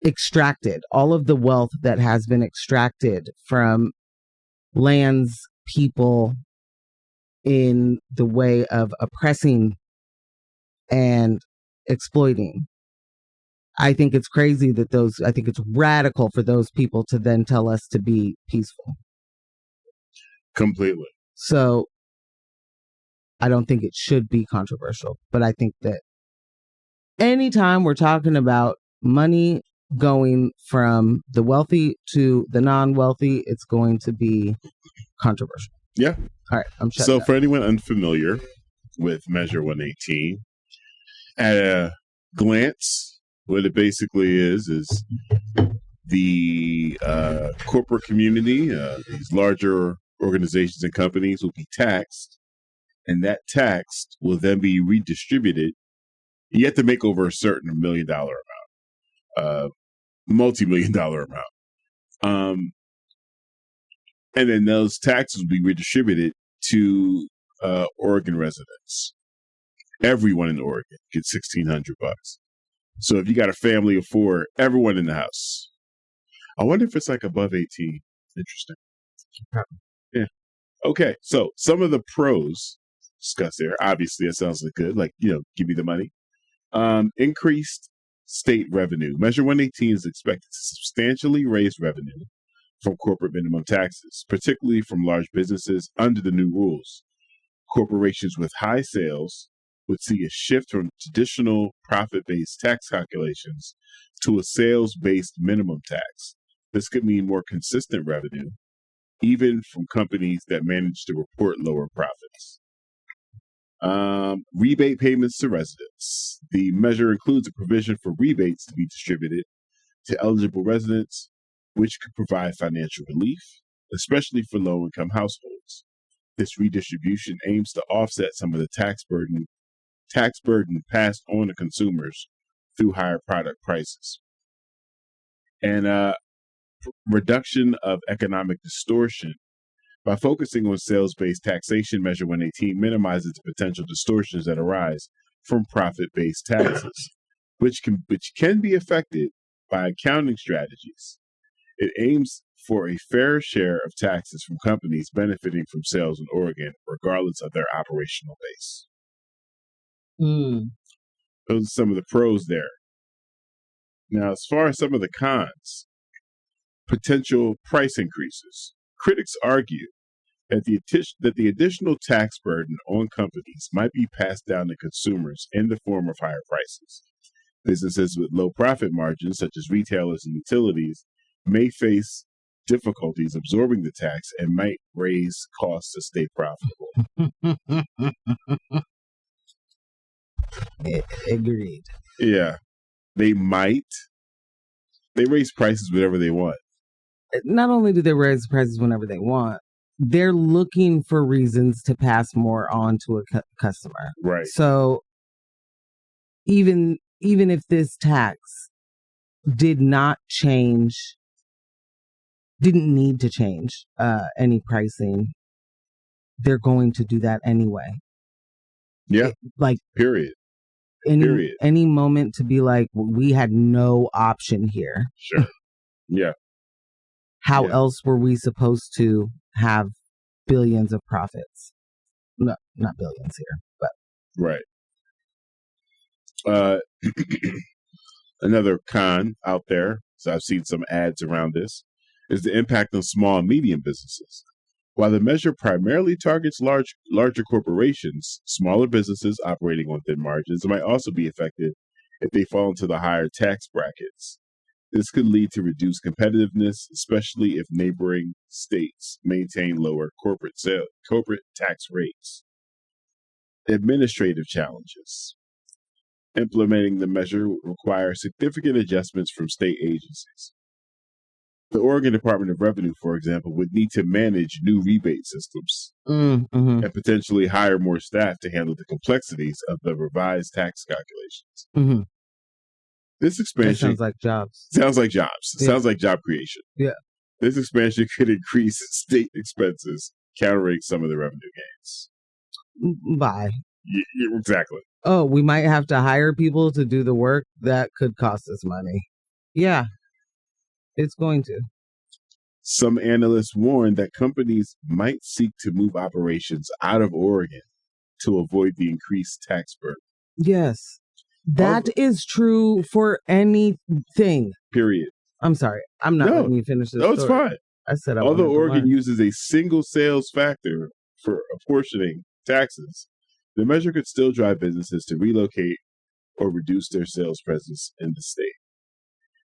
[SPEAKER 3] extracted, all of the wealth that has been extracted from lands, people in the way of oppressing and exploiting. I think it's crazy that I think it's radical for those people to then tell us to be peaceful.
[SPEAKER 2] Completely.
[SPEAKER 3] So I don't think it should be controversial, but I think that anytime we're talking about money going from the wealthy to the non-wealthy, it's going to be controversial.
[SPEAKER 2] Yeah.
[SPEAKER 3] All right. I'm shut
[SPEAKER 2] So
[SPEAKER 3] down.
[SPEAKER 2] for anyone unfamiliar with Measure 118, at a glance, what it basically is the corporate community, these larger organizations and companies will be taxed, and that tax will then be redistributed. You have to make over a certain $1 million amount, multi-million-dollar amount. And then those taxes will be redistributed to Oregon residents. everyone in Oregon gets $1,600. So if you got a family of 4, everyone in the house. I wonder if it's like above 18. Interesting. Yeah. Okay. So some of the pros discussed there. Obviously, that sounds like good. Like, give me the money. Increased state revenue. Measure 118 is expected to substantially raise revenue from corporate minimum taxes, particularly from large businesses under the new rules. Corporations with high sales would see a shift from traditional profit-based tax calculations to a sales-based minimum tax. This could mean more consistent revenue, even from companies that manage to report lower profits. Rebate payments to residents. The measure includes a provision for rebates to be distributed to eligible residents, which could provide financial relief, especially for low-income households. This redistribution aims to offset some of the tax burden passed on to consumers through higher product prices. And reduction of economic distortion. By focusing on sales-based taxation, Measure 118 minimizes the potential distortions that arise from profit-based taxes, which can be affected by accounting strategies. It aims for a fair share of taxes from companies benefiting from sales in Oregon, regardless of their operational base. Those are some of the pros there. Now, as far as some of the cons, potential price increases. Critics argue that the additional tax burden on companies might be passed down to consumers in the form of higher prices. Businesses with low profit margins, such as retailers and utilities, may face difficulties absorbing the tax and might raise costs to stay profitable.
[SPEAKER 3] Agreed.
[SPEAKER 2] Yeah. They raise prices whenever they want.
[SPEAKER 3] Not only do they raise prices whenever they want, they're looking for reasons to pass more on to a customer.
[SPEAKER 2] Right.
[SPEAKER 3] So even if this tax didn't need to change any pricing, they're going to do that anyway.
[SPEAKER 2] Yeah. Period.
[SPEAKER 3] Any moment to be like, we had no option here.
[SPEAKER 2] Sure. Yeah.
[SPEAKER 3] How else were we supposed to have billions of profits? No, not billions here,
[SPEAKER 2] but. Right. Another con out there, so I've seen some ads around this, is the impact on small and medium businesses. While the measure primarily targets larger corporations, smaller businesses operating on thin margins might also be affected if they fall into the higher tax brackets. This could lead to reduced competitiveness, especially if neighboring states maintain lower corporate tax rates. Administrative challenges. Implementing the measure would require significant adjustments from state agencies. The Oregon Department of Revenue, for example, would need to manage new rebate systems and potentially hire more staff to handle the complexities of the revised tax calculations. This expansion
[SPEAKER 3] sounds like jobs.
[SPEAKER 2] Sounds like jobs. Yeah. Sounds like job creation.
[SPEAKER 3] Yeah.
[SPEAKER 2] This expansion could increase state expenses, countering some of the revenue gains.
[SPEAKER 3] Bye.
[SPEAKER 2] Yeah, exactly.
[SPEAKER 3] Oh, we might have to hire people to do the work that could cost us money. Yeah, it's going to.
[SPEAKER 2] Some analysts warn that companies might seek to move operations out of Oregon to avoid the increased tax burden.
[SPEAKER 3] Yes. That is true for anything.
[SPEAKER 2] Period.
[SPEAKER 3] I'm sorry. I'm not letting you finish this.
[SPEAKER 2] No, it's fine.
[SPEAKER 3] I said
[SPEAKER 2] although Oregon uses a single sales factor for apportioning taxes, the measure could still drive businesses to relocate or reduce their sales presence in the state.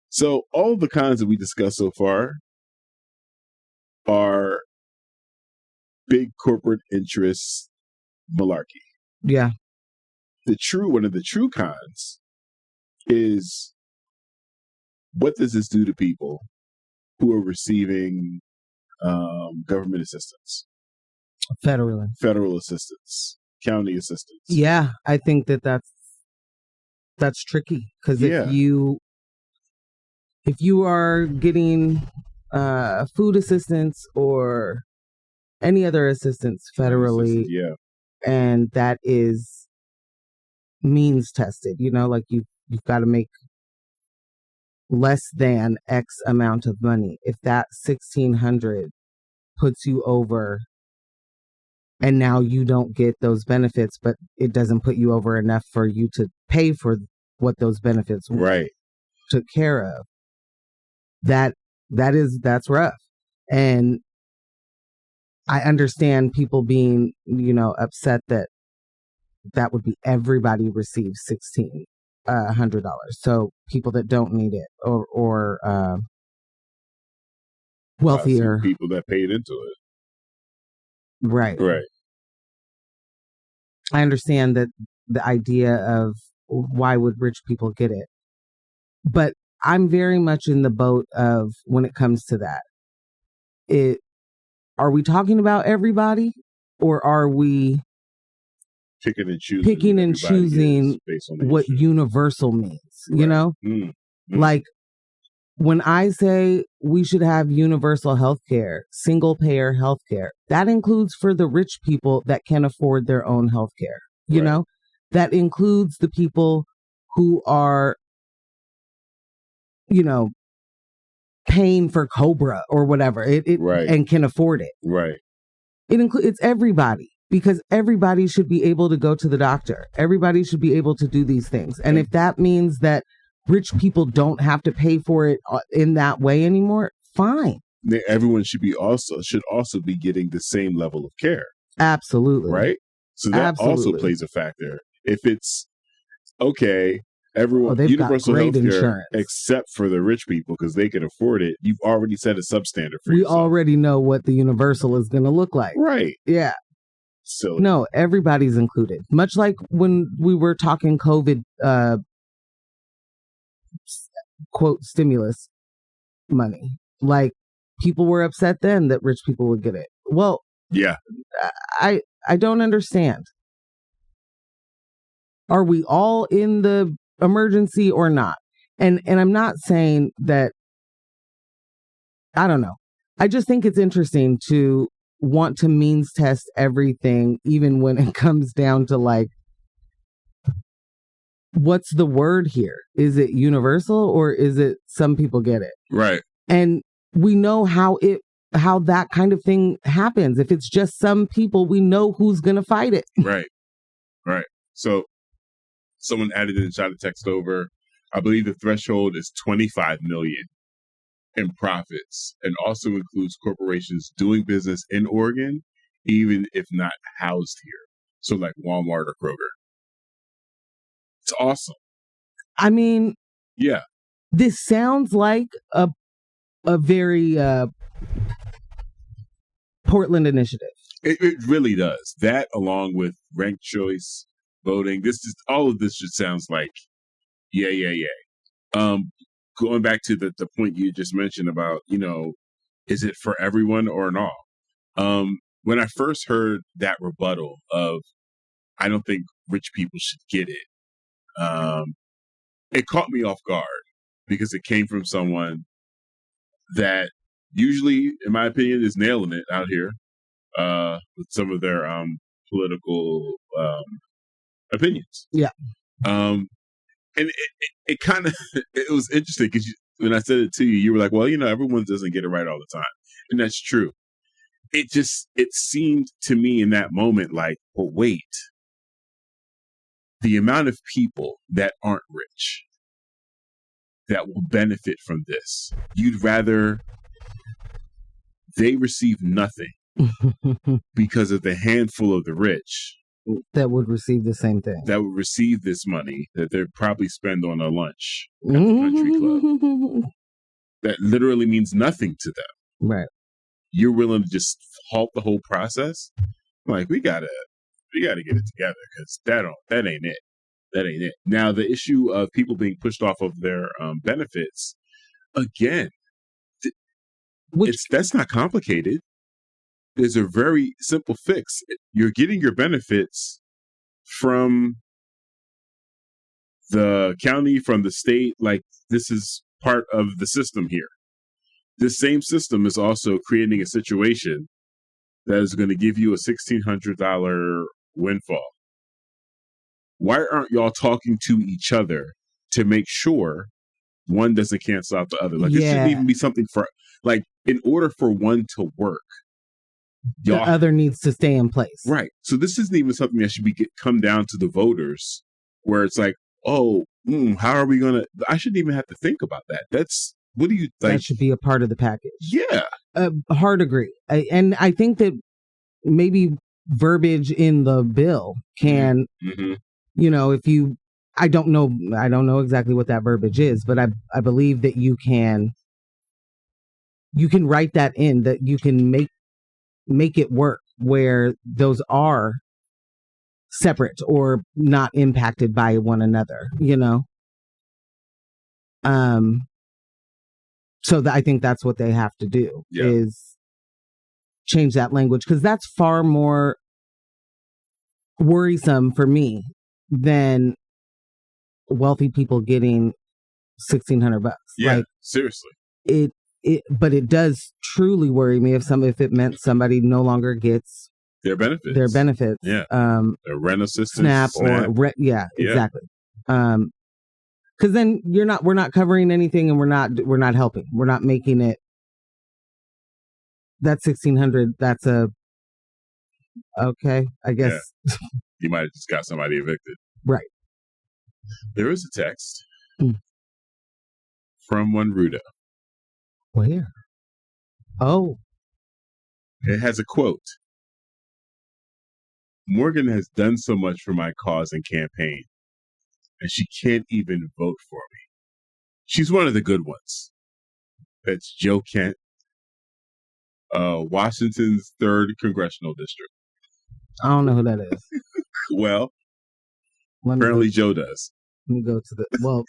[SPEAKER 2] So all the cons that we discussed so far are big corporate interests malarkey.
[SPEAKER 3] Yeah.
[SPEAKER 2] One of the true cons is, what does this do to people who are receiving government assistance? Federal assistance, county assistance.
[SPEAKER 3] Yeah, I think that's tricky because if you are getting food assistance or any other assistance federally, and that is means tested. Like you've got to make less than X amount of money. If that 1,600 puts you over, and now you don't get those benefits, but it doesn't put you over enough for you to pay for what those benefits took care of. That's rough. And I understand people being, upset that would be everybody receives $1,600. So people that don't need it or wealthier
[SPEAKER 2] people that paid into it.
[SPEAKER 3] Right.
[SPEAKER 2] Right.
[SPEAKER 3] I understand that the idea of why would rich people get it, but I'm very much in the boat of when it comes to that. Are we talking about everybody, or are we
[SPEAKER 2] picking and choosing
[SPEAKER 3] what universal means? Right. Like when I say we should have universal health care, single payer health care, that includes for the rich people that can afford their own health care. You know, that includes the people who are, paying for Cobra or whatever and can afford it.
[SPEAKER 2] Right.
[SPEAKER 3] It's everybody, because everybody should be able to go to the doctor. Everybody should be able to do these things. And if that means that rich people don't have to pay for it in that way anymore, fine.
[SPEAKER 2] Everyone should also be getting the same level of care.
[SPEAKER 3] Absolutely.
[SPEAKER 2] Right? So that also plays a factor. If it's okay, everyone universal health care except for the rich people because they can afford it, you've already set a substandard for yourself.
[SPEAKER 3] We already know what the universal is going to look like.
[SPEAKER 2] Right.
[SPEAKER 3] Yeah.
[SPEAKER 2] Silly.
[SPEAKER 3] No, everybody's included. Much like when we were talking COVID, quote, stimulus money. Like, people were upset then that rich people would get it. Well,
[SPEAKER 2] yeah,
[SPEAKER 3] I don't understand. Are we all in the emergency or not? And I'm not saying that, I don't know. I just think it's interesting to want to means test everything, even when it comes down to like, what's the word here? Is it universal or is it some people get it?
[SPEAKER 2] Right.
[SPEAKER 3] And we know how that kind of thing happens. If it's just some people, we know who's going to fight it.
[SPEAKER 2] Right. Right. So someone added in the chat, text over, I believe the threshold is 25 million in profits, and also includes corporations doing business in Oregon, even if not housed here. So like Walmart or Kroger. It's awesome.
[SPEAKER 3] I mean,
[SPEAKER 2] yeah,
[SPEAKER 3] this sounds like a very Portland initiative.
[SPEAKER 2] It really does. That, along with ranked choice voting, all of this just sounds like yeah. Going back to the point you just mentioned about, is it for everyone or not? When I first heard that rebuttal of, I don't think rich people should get it, it caught me off guard because it came from someone that usually, in my opinion, is nailing it out here with some of their political opinions.
[SPEAKER 3] Yeah.
[SPEAKER 2] And it kind of, it was interesting because when I said it to you, you were like, well, everyone doesn't get it right all the time. And that's true. It seemed to me in that moment like, well, wait, the amount of people that aren't rich that will benefit from this, you'd rather they receive nothing because of the handful of the rich
[SPEAKER 3] that would receive the same thing,
[SPEAKER 2] that would receive this money that they'd probably spend on a lunch at the country club. That literally means nothing to them.
[SPEAKER 3] Right.
[SPEAKER 2] You're willing to just halt the whole process? Like, we gotta get it together because that ain't it. That ain't it. Now, the issue of people being pushed off of their benefits, again, that's not complicated. There's a very simple fix. You're getting your benefits from the county, from the state. Like, this is part of the system here. This same system is also creating a situation that is going to give you a $1,600 windfall. why aren't y'all talking to each other to make sure one doesn't cancel out the other? Like, this shouldn't even be something for, like, in order for one to work,
[SPEAKER 3] the other needs to stay in place.
[SPEAKER 2] Right. So this isn't even something that should come down to the voters, where it's like, oh, how are we going to, I shouldn't even have to think about that. That's, what do you think?
[SPEAKER 3] That should be a part of the package.
[SPEAKER 2] Yeah.
[SPEAKER 3] Hard agree. And I think that maybe verbiage in the bill can, you know, if you, I don't know exactly what that verbiage is, but I believe that you can write that in, that you can make it work where those are separate or not impacted by one another, you know? So I think that's what they have to do is change that language, because that's far more worrisome for me than wealthy people getting $1,600.
[SPEAKER 2] Yeah,
[SPEAKER 3] like,
[SPEAKER 2] seriously.
[SPEAKER 3] But it does truly worry me if it meant somebody no longer gets
[SPEAKER 2] their benefits. Yeah. Their rent assistance,
[SPEAKER 3] SNAP. Or exactly. Because then we're not covering anything, and we're not helping. We're not making it. That's $1,600. That's okay, I guess.
[SPEAKER 2] Yeah. You might have just got somebody evicted.
[SPEAKER 3] Right.
[SPEAKER 2] There is a text from one Ruda.
[SPEAKER 3] Where? Oh.
[SPEAKER 2] It has a quote. Morgan has done so much for my cause and campaign, and she can't even vote for me. She's one of the good ones. That's Joe Kent, Washington's 3rd Congressional District.
[SPEAKER 3] I don't know who that is.
[SPEAKER 2] Well, apparently Joe does.
[SPEAKER 3] Let me go to the, well,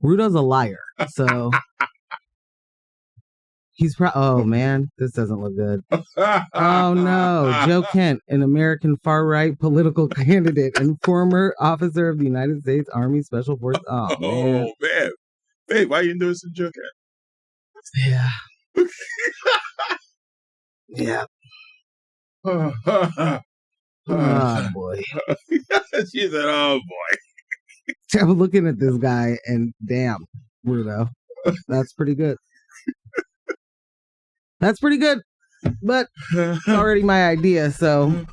[SPEAKER 3] Rudo's a liar, so he's oh man, this doesn't look good. Oh no, Joe Kent, an American far-right political candidate and former officer of the United States Army Special Forces. Oh
[SPEAKER 2] man. Babe, why are you endorsing Joe Kent?
[SPEAKER 3] Yeah. Yeah. Oh boy.
[SPEAKER 2] She said, oh boy.
[SPEAKER 3] I'm looking at this guy and damn, Rudo. That's pretty good. That's pretty good. But it's already my idea, so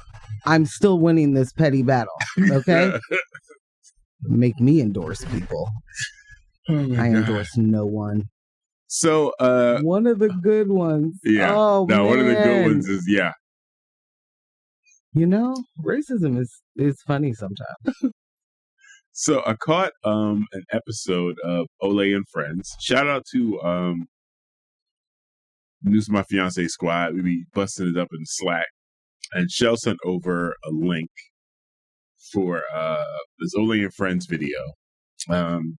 [SPEAKER 3] I'm still winning this petty battle. Okay? Make me endorse people. I endorse no one.
[SPEAKER 2] So
[SPEAKER 3] one of the good ones.
[SPEAKER 2] Yeah.
[SPEAKER 3] Oh,
[SPEAKER 2] no,
[SPEAKER 3] man.
[SPEAKER 2] One of the good ones is
[SPEAKER 3] You know, racism is funny sometimes.
[SPEAKER 2] So I caught an episode of Ole and Friends. Shout out to News of My Fiancé squad. We be busting it up in Slack. And Shell sent over a link for this Ole and Friends video. The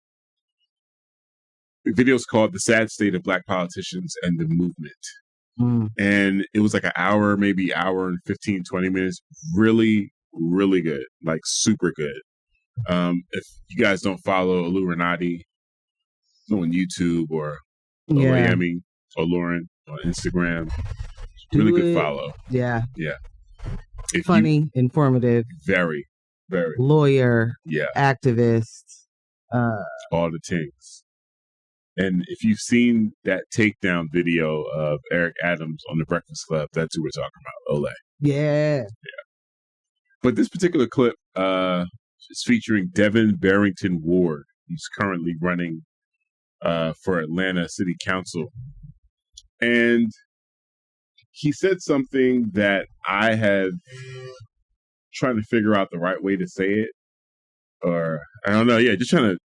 [SPEAKER 2] video is called The Sad State of Black Politicians and the Movement. And it was like an hour, maybe hour and 15, 20 minutes. Really, really good. Like super good. If you guys don't follow Olu Renati on YouTube or Miami or Lauren on Instagram, really good follow.
[SPEAKER 3] Yeah.
[SPEAKER 2] Yeah.
[SPEAKER 3] Funny, informative.
[SPEAKER 2] Very, very.
[SPEAKER 3] Lawyer.
[SPEAKER 2] Yeah.
[SPEAKER 3] Activist.
[SPEAKER 2] All the things. And if you've seen that takedown video of Eric Adams on The Breakfast Club, that's who we're talking about, Ole.
[SPEAKER 3] Yeah.
[SPEAKER 2] Yeah. But this particular clip is featuring Devin Barrington Ward. He's currently running for Atlanta City Council. And he said something that I had trying to figure out the right way to say it. Or, I don't know, just trying to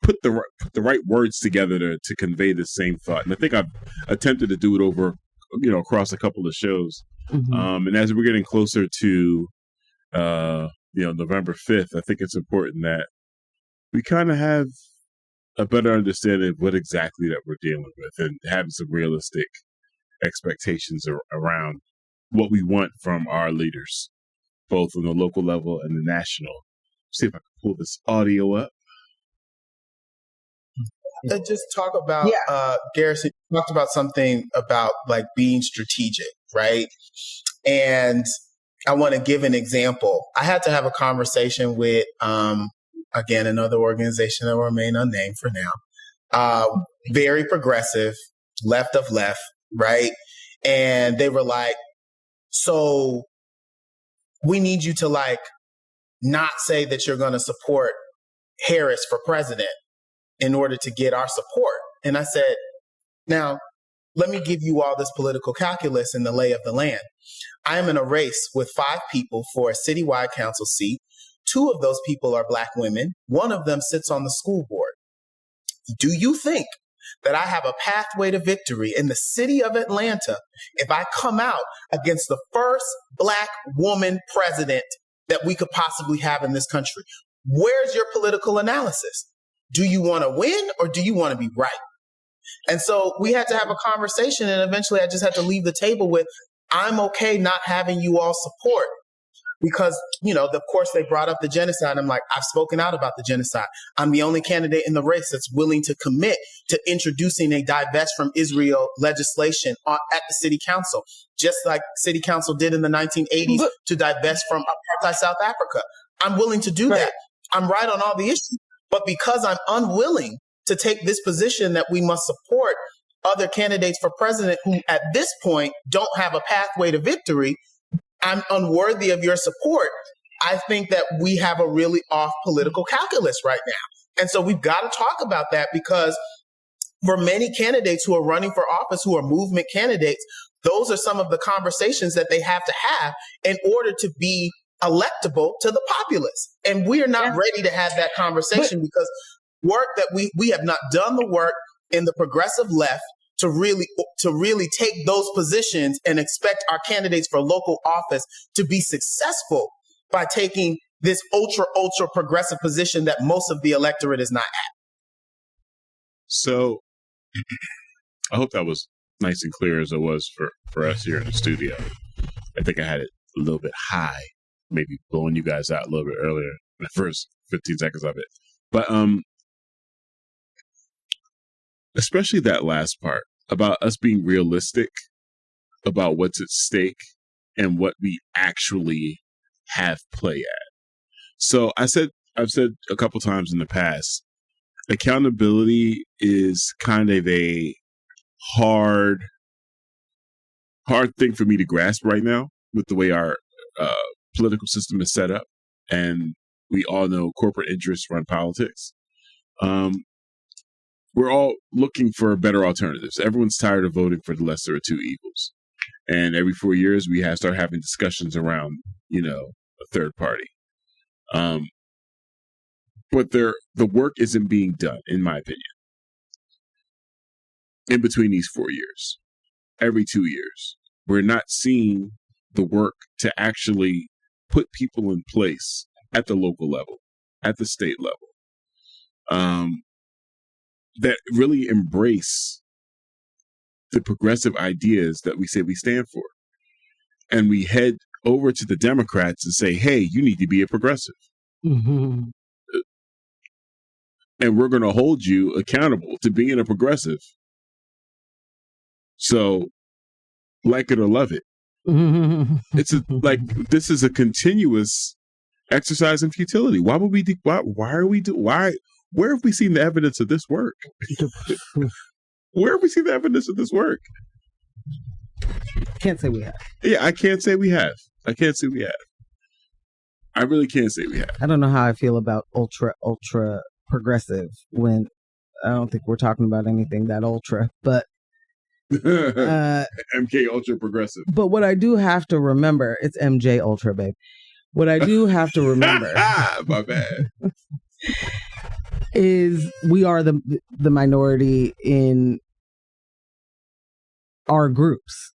[SPEAKER 2] put the right words together to convey the same thought. And I think I've attempted to do it over, across a couple of shows. Mm-hmm. And as we're getting closer to, November 5th, I think it's important that we kind of have a better understanding of what exactly that we're dealing with and having some realistic expectations around what we want from our leaders, both on the local level and the national. See if I can pull this audio up.
[SPEAKER 4] Just talk about, Garrison talked about something about like being strategic, right? And I want to give an example. I had to have a conversation with, again, another organization that will remain unnamed for now. Very progressive, left of left, right? And they were like, so we need you to like not say that you're going to support Harris for president in order to get our support. And I said, now, let me give you all this political calculus and the lay of the land. I am in a race with 5 people for a citywide council seat. 2 of those people are Black women. 1 of them sits on the school board. Do you think that I have a pathway to victory in the city of Atlanta if I come out against the first Black woman president that we could possibly have in this country? Where's your political analysis? Do you want to win or do you want to be right? And so we had to have a conversation, and eventually I just had to leave the table with, I'm okay not having you all support. Because, you know, of course they brought up the genocide. I'm like, I've spoken out about the genocide. I'm the only candidate in the race that's willing to commit to introducing a divest from Israel legislation at the city council, just like city council did in the 1980s to divest from apartheid South Africa. I'm willing to do that. I'm right on all the issues. But because I'm unwilling to take this position that we must support other candidates for president who at this point don't have a pathway to victory, I'm unworthy of your support. I think that we have a really off political calculus right now. And so we've got to talk about that, because for many candidates who are running for office, who are movement candidates, those are some of the conversations that they have to have in order to be electable to the populace. And we are not ready to have that conversation because work that we have not done the work in the progressive left to really take those positions and expect our candidates for local office to be successful by taking this ultra progressive position that most of the electorate is not at.
[SPEAKER 2] So I hope that was nice and clear as it was for us here in the studio. I think I had it a little bit high, maybe blowing you guys out a little bit earlier in the first 15 seconds of it. But especially that last part about us being realistic about what's at stake and what we actually have play at. So I've said a couple times in the past, accountability is kind of a hard thing for me to grasp right now with the way our political system is set up. And we all know corporate interests run politics. We're all looking for better alternatives. Everyone's tired of voting for the lesser of two evils. And every 4 years, we start having discussions around, a third party. But the work isn't being done, in my opinion, in between these 4 years. Every 2 years, we're not seeing the work to actually put people in place at the local level, at the state level, that really embrace the progressive ideas that we say we stand for. And we head over to the Democrats and say, hey, you need to be a progressive. Mm-hmm. And we're going to hold you accountable to being a progressive. So, like it or love it. Mm-hmm. This is a continuous exercise in futility. Why have we seen the evidence of this work? Where have we seen the evidence of this work?
[SPEAKER 3] Can't say we have.
[SPEAKER 2] Yeah, I can't say we have. I really can't say we have.
[SPEAKER 3] I don't know how I feel about ultra progressive when I don't think we're talking about anything that ultra, but
[SPEAKER 2] MK ultra progressive.
[SPEAKER 3] But what I do have to remember, it's MJ ultra, babe. What I do have to remember,
[SPEAKER 2] my bad,
[SPEAKER 3] is we are the minority in our groups,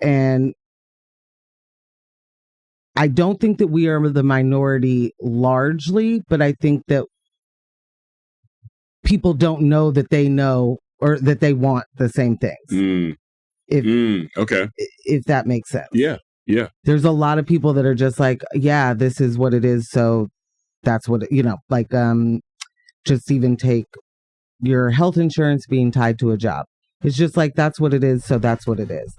[SPEAKER 3] and I don't think that we are the minority largely, but I think that people don't know that they know or that they want the same things.
[SPEAKER 2] Okay.
[SPEAKER 3] If that makes sense.
[SPEAKER 2] Yeah.
[SPEAKER 3] There's a lot of people that are just like, yeah, this is what it is. So that's what, just even take your health insurance being tied to a job. It's just like, that's what it is. So that's what it is.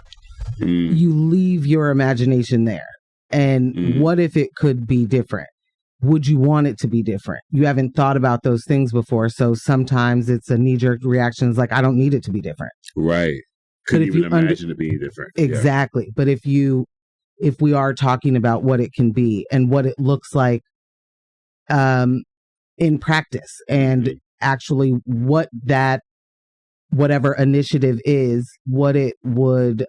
[SPEAKER 3] You leave your imagination there. And what if it could be different? Would you want it to be different? You haven't thought about those things before. So sometimes it's a knee-jerk reaction. It's like, I don't need it to be different.
[SPEAKER 2] Right. Couldn't even imagine it being different.
[SPEAKER 3] Exactly. Yeah. But if we are talking about what it can be and what it looks like in practice and actually what that whatever initiative is, what it would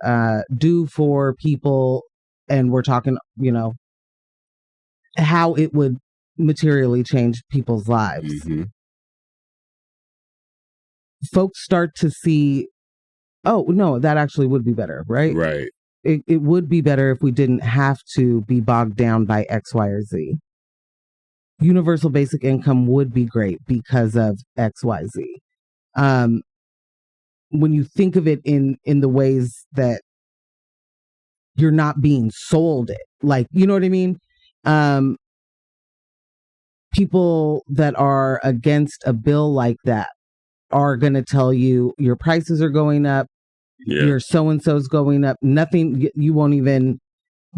[SPEAKER 3] do for people, and we're talking, how it would materially change people's lives. Folks start to see, oh, no, that actually would be better, right?
[SPEAKER 2] Right.
[SPEAKER 3] It would be better if we didn't have to be bogged down by X, Y, or Z. Universal basic income would be great because of X, Y, Z. When you think of it in the ways that you're not being sold it, like, you know what I mean? People that are against a bill like that are going to tell you your prices are going up, your so-and-so's going up. Nothing, you won't even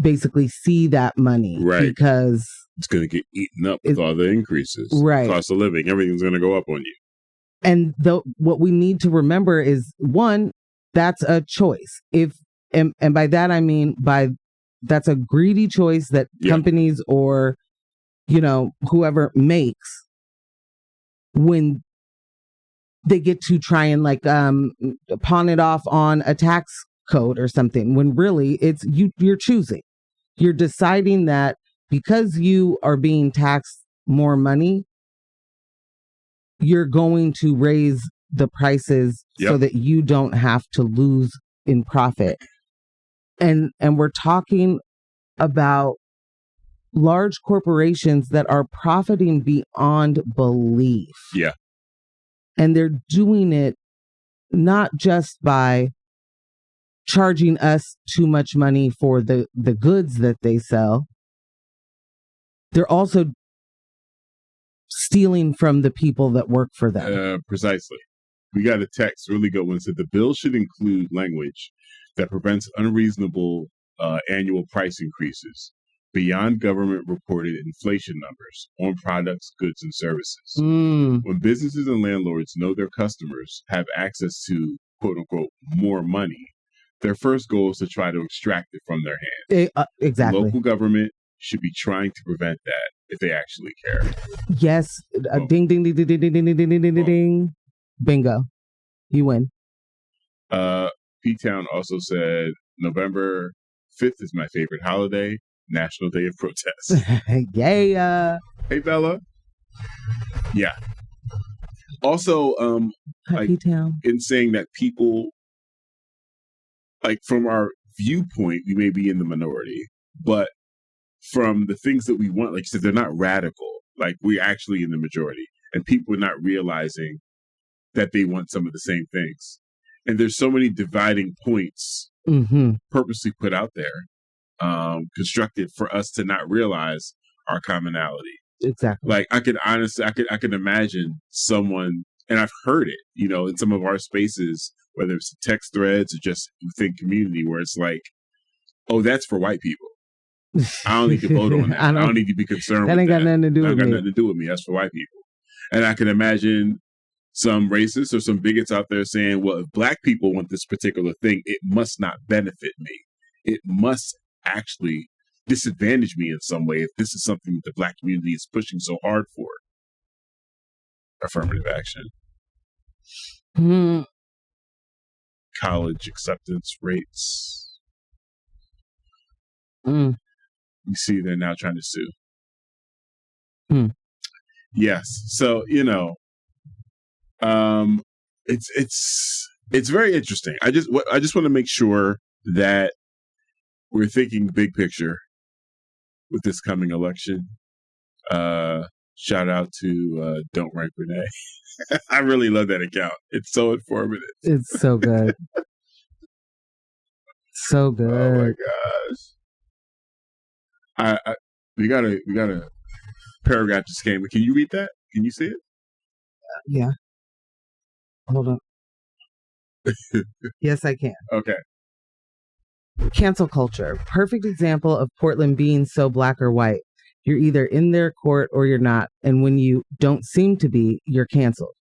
[SPEAKER 3] basically see that money.
[SPEAKER 2] Right.
[SPEAKER 3] Because
[SPEAKER 2] it's going to get eaten up with all the increases.
[SPEAKER 3] Right.
[SPEAKER 2] Cost of living, everything's going to go up on you.
[SPEAKER 3] And what we need to remember is, one, that's a choice. And by that I mean that's a greedy choice that companies or whoever makes when they get to try and pawn it off on a tax code or something, when really it's you're choosing. You're deciding that because you are being taxed more money, you're going to raise the prices so that you don't have to lose in profit. And we're talking about large corporations that are profiting beyond belief.
[SPEAKER 2] Yeah. And
[SPEAKER 3] they're doing it not just by charging us too much money for the goods that they sell. They're also stealing from the people that work for them.
[SPEAKER 2] Precisely. We got a text, really good one, said the bill should include language that prevents unreasonable annual price increases beyond government reported inflation numbers on products, goods, and services. When businesses and landlords know their customers have access to, quote unquote, more money, their first goal is to try to extract it from their hands.
[SPEAKER 3] Exactly.
[SPEAKER 2] Local government should be trying to prevent that if they actually care.
[SPEAKER 3] Yes. Ding, ding, ding, ding, ding, ding, ding, ding, ding, ding, ding. Bingo. You win.
[SPEAKER 2] P-Town also said November 5th is my favorite holiday, National Day of Protest.
[SPEAKER 3] Yeah.
[SPEAKER 2] Hey, Bella. Yeah. Also, in saying that people, from our viewpoint, we may be in the minority, but from the things that we want, like you said, they're not radical. We're actually in the majority, and people are not realizing that they want some of the same things. And there's so many dividing points purposely put out there, constructed for us to not realize our commonality.
[SPEAKER 3] Exactly.
[SPEAKER 2] I could imagine someone, and I've heard it, in some of our spaces, whether it's text threads or just within community, where it's like, oh, that's for white people. I don't need to vote on that. I don't need to be concerned with that.
[SPEAKER 3] That ain't got nothing to do with me.
[SPEAKER 2] That got nothing to do with me. That's for white people. And I can imagine some racists or some bigots out there saying, well, if black people want this particular thing, it must not benefit me. It must actually disadvantage me in some way if this is something that the black community is pushing so hard for. Affirmative action. College acceptance rates. You see, they're now trying to sue. Yes. So, it's very interesting. I just want to make sure that we're thinking big picture with this coming election. Shout out to Don't Rank Renee. I really love that account. It's so informative.
[SPEAKER 3] It's so good. So good.
[SPEAKER 2] Oh my gosh. We got a paragraph just came. Can you read that? Can you see it?
[SPEAKER 3] Yeah. Hold on. Yes, I can.
[SPEAKER 2] Okay.
[SPEAKER 3] Cancel culture. Perfect example of Portland being so black or white. You're either in their court or you're not. And when you don't seem to be, you're canceled.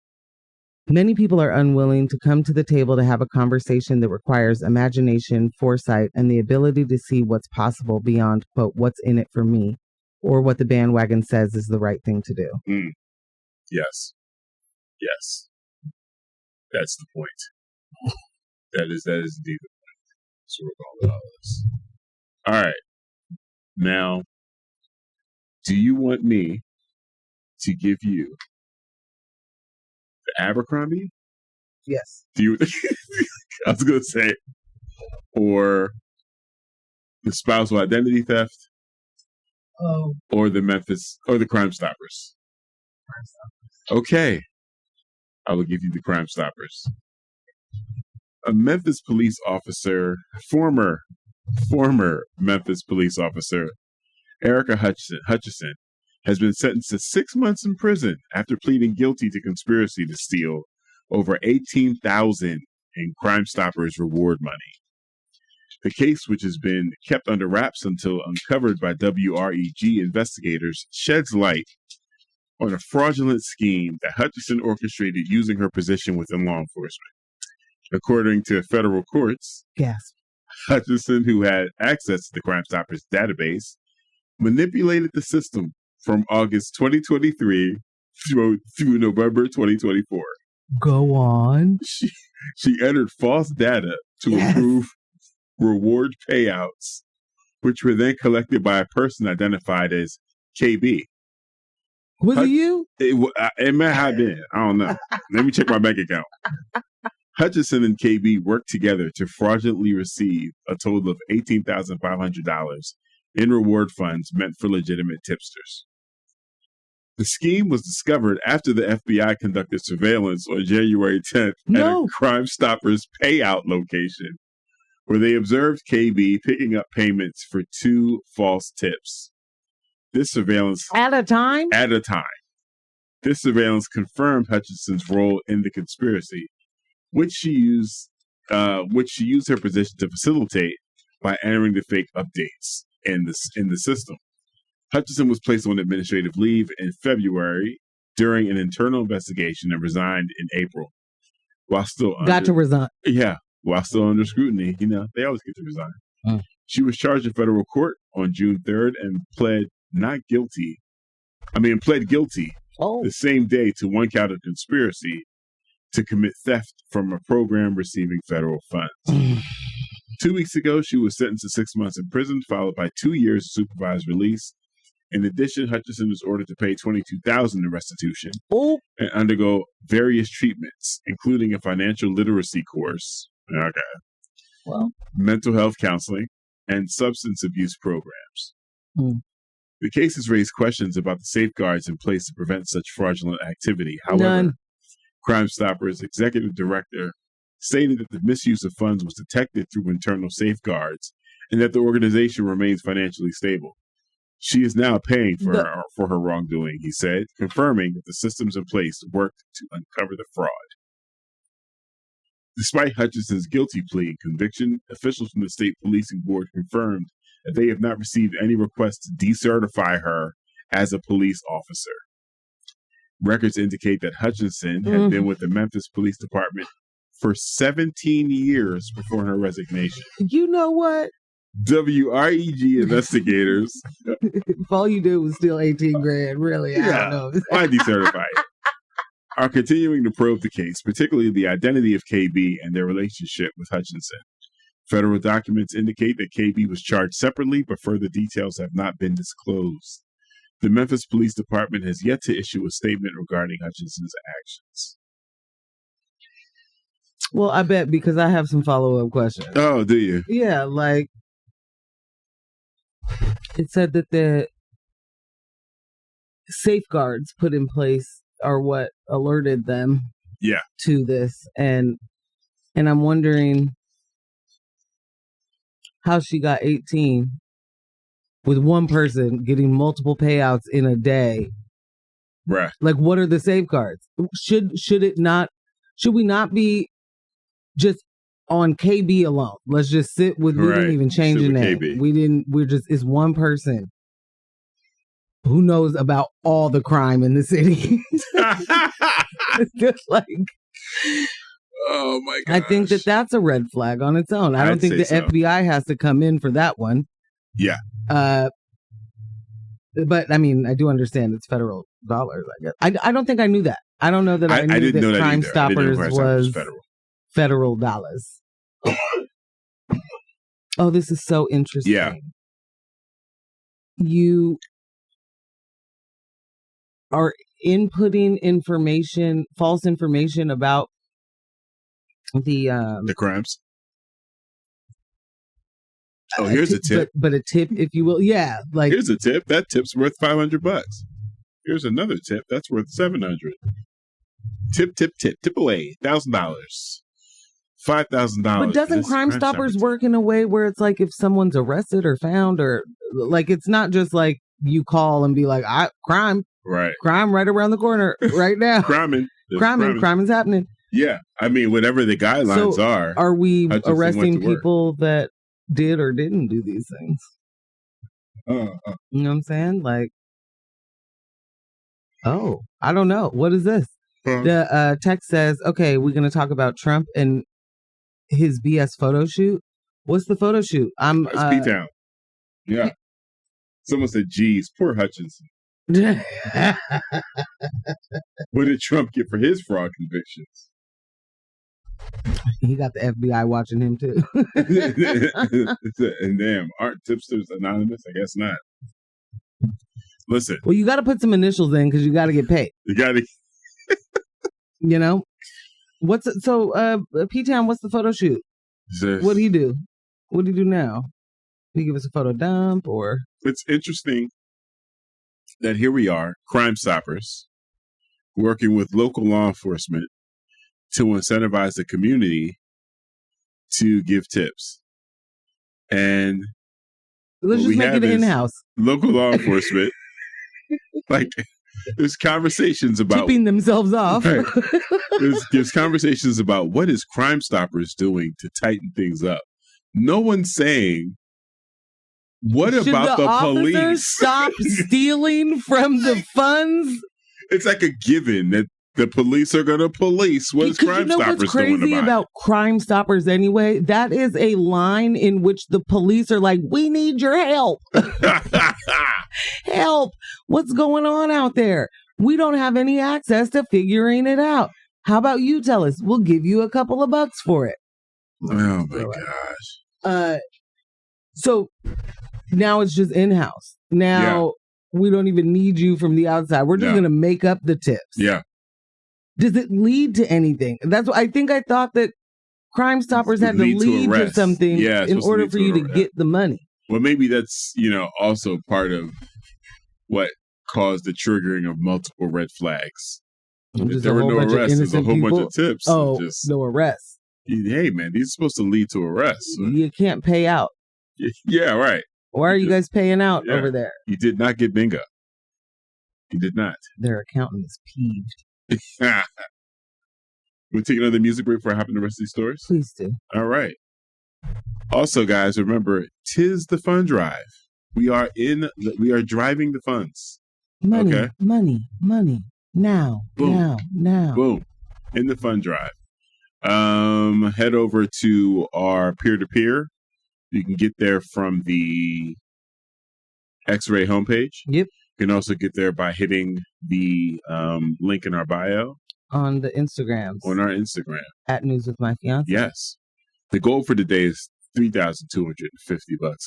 [SPEAKER 3] Many people are unwilling to come to the table to have a conversation that requires imagination, foresight, and the ability to see what's possible beyond, quote, what's in it for me, or what the bandwagon says is the right thing to do.
[SPEAKER 2] Yes. Yes. That's the point. That is indeed the point. So we're going with all this. All right. Now, do you want me to give you the Abercrombie?
[SPEAKER 3] Yes.
[SPEAKER 2] Do you? I was going to say, or the spousal identity theft, or the Memphis, or the Crime Stoppers. Okay, I will give you the Crime Stoppers. A Memphis police officer, former Memphis police officer, Erica Hutchison, has been sentenced to 6 months in prison after pleading guilty to conspiracy to steal over $18,000 in Crime Stoppers reward money. The case, which has been kept under wraps until uncovered by WREG investigators, sheds light on a fraudulent scheme that Hutchison orchestrated using her position within law enforcement. According to federal courts, Hutchison, who had access to the Crime Stoppers database, manipulated the system from August 2023 through November 2024.
[SPEAKER 3] Go on.
[SPEAKER 2] She entered false data to approve reward payouts, which were then collected by a person identified as KB.
[SPEAKER 3] Was it you?
[SPEAKER 2] It may have been. I don't know. Let me check my bank account. Hutchison and KB worked together to fraudulently receive a total of $18,500 in reward funds meant for legitimate tipsters. The scheme was discovered after the FBI conducted surveillance on January 10th at a Crime Stoppers payout location, where they observed KB picking up payments for 2 false tips. This surveillance
[SPEAKER 3] At a time.
[SPEAKER 2] This surveillance confirmed Hutchison's role in the conspiracy, which she used her position to facilitate by entering the fake updates in the system. Hutchison was placed on administrative leave in February during an internal investigation and resigned in April. While still
[SPEAKER 3] resign.
[SPEAKER 2] Yeah, while still under scrutiny. You know, they always get to resign. She was charged in federal court on June 3rd and pled guilty the same day to 1 count of conspiracy to commit theft from a program receiving federal funds. 2 weeks ago, she was sentenced to 6 months in prison, followed by 2 years of supervised release. In addition, Hutchison was ordered to pay $22,000 in restitution and undergo various treatments, including a financial literacy course, mental health counseling, and substance abuse programs. The case has raised questions about the safeguards in place to prevent such fraudulent activity. However, Crime Stoppers executive director stated that the misuse of funds was detected through internal safeguards and that the organization remains financially stable. She is now paying for her wrongdoing, he said, confirming that the systems in place worked to uncover the fraud. Despite Hutchison's guilty plea and conviction, officials from the state policing board confirmed that they have not received any requests to decertify her as a police officer. Records indicate that Hutchison had been with the Memphis Police Department for 17 years before her resignation.
[SPEAKER 3] You know what?
[SPEAKER 2] WREG investigators.
[SPEAKER 3] If all you did was steal $18,000, really, I don't know.
[SPEAKER 2] Why decertify it? Are continuing to probe the case, particularly the identity of KB and their relationship with Hutchison. Federal documents indicate that KB was charged separately, but further details have not been disclosed. The Memphis Police Department has yet to issue a statement regarding Hutchison's actions.
[SPEAKER 3] Well, I bet, because I have some follow-up questions.
[SPEAKER 2] Oh, do you?
[SPEAKER 3] Yeah, like, it said that the safeguards put in place are what alerted them to this. And I'm wondering how she got 18 with one person getting multiple payouts in a day.
[SPEAKER 2] Right.
[SPEAKER 3] Like, what are the safeguards? Should we not be just on KB alone. Let's just sit with, we didn't even change the name. KB. It's one person who knows about all the crime in the city. It's just like,
[SPEAKER 2] oh my god!
[SPEAKER 3] I think that's a red flag on its own. I don't think the FBI has to come in for that one.
[SPEAKER 2] Yeah.
[SPEAKER 3] But I mean, I do understand it's federal dollars. I guess I don't think I knew that. I don't know that I knew that Crime Stoppers was federal dollars. Oh, this is so interesting.
[SPEAKER 2] Yeah.
[SPEAKER 3] You are inputting information, false information about the
[SPEAKER 2] crimes. Oh, here's a tip.
[SPEAKER 3] But a tip, if you will. Yeah. Like,
[SPEAKER 2] here's a tip. That tip's worth $500. Here's another tip. That's worth $700. Tip away. $1,000. $5,000.
[SPEAKER 3] But doesn't Crime Stoppers work in a way where it's like if someone's arrested or found, or like it's not just like you call and be like, crime.
[SPEAKER 2] Right.
[SPEAKER 3] Crime right around the corner right now.
[SPEAKER 2] Crime
[SPEAKER 3] is happening.
[SPEAKER 2] Yeah. I mean, whatever the guidelines are.
[SPEAKER 3] Are we arresting people that did or didn't do these things? You know what I'm saying? Like, oh, I don't know. What is this? The text says, okay, we're going to talk about Trump and his BS photo shoot. What's the photo shoot?
[SPEAKER 2] It's P-Town. Yeah. Someone said, geez, poor Hutchinson. What did Trump get for his fraud convictions?
[SPEAKER 3] He got the FBI watching him too.
[SPEAKER 2] And damn, aren't tipsters anonymous? I guess not. Listen.
[SPEAKER 3] Well, you got to put some initials in because you got to get paid.
[SPEAKER 2] You got to.
[SPEAKER 3] You know, P-Town, what's the photo shoot? What'd he do? What'd he do now? Did he give us a photo dump or?
[SPEAKER 2] It's interesting that here we are, Crime Stoppers, working with local law enforcement to incentivize the community to give tips. And
[SPEAKER 3] let's just make it in-house.
[SPEAKER 2] Local law enforcement, like, there's conversations about
[SPEAKER 3] tipping themselves off.
[SPEAKER 2] Right. There's conversations about what is Crime Stoppers doing to tighten things up. No one's saying, what
[SPEAKER 3] should
[SPEAKER 2] about the police
[SPEAKER 3] stop stealing from the funds?
[SPEAKER 2] It's like a given that the police are going to police. What is Crime Stoppers doing
[SPEAKER 3] what's crazy about Crime Stoppers anyway? That is a line in which the police are like, we need your help. Help. What's going on out there? We don't have any access to figuring it out. How about you tell us? We'll give you a couple of bucks for it.
[SPEAKER 2] Oh my gosh.
[SPEAKER 3] So now it's just in-house. Now we don't even need you from the outside. We're just going to make up the tips.
[SPEAKER 2] Yeah.
[SPEAKER 3] Does it lead to anything? That's what I thought that Crime Stoppers had to lead to something in order for you to get the money.
[SPEAKER 2] Well, maybe that's, also part of what caused the triggering of multiple red flags. If there were no arrests, there's a whole bunch of tips.
[SPEAKER 3] Oh, no arrests.
[SPEAKER 2] Hey, man, these are supposed to lead to arrests.
[SPEAKER 3] You can't pay out.
[SPEAKER 2] Yeah, right.
[SPEAKER 3] Why are you guys paying out over there?
[SPEAKER 2] You did not get bingo. You did not.
[SPEAKER 3] Their accountant is peeved.
[SPEAKER 2] We'll take another music break before I hop in the rest of these stories?
[SPEAKER 3] Please do.
[SPEAKER 2] All right. Also, guys, remember, 'tis the fund drive. We are driving the funds.
[SPEAKER 3] Money,
[SPEAKER 2] okay?
[SPEAKER 3] money. Now,
[SPEAKER 2] boom.
[SPEAKER 3] now.
[SPEAKER 2] Boom. In the fund drive. Head over to our peer-to-peer. You can get there from the X-Ray homepage.
[SPEAKER 3] Yep.
[SPEAKER 2] You can also get there by hitting the link in our bio.
[SPEAKER 3] On the Instagrams.
[SPEAKER 2] On our Instagram.
[SPEAKER 3] At News with My Fiancé.
[SPEAKER 2] Yes. The goal for today is $3,250, Apple.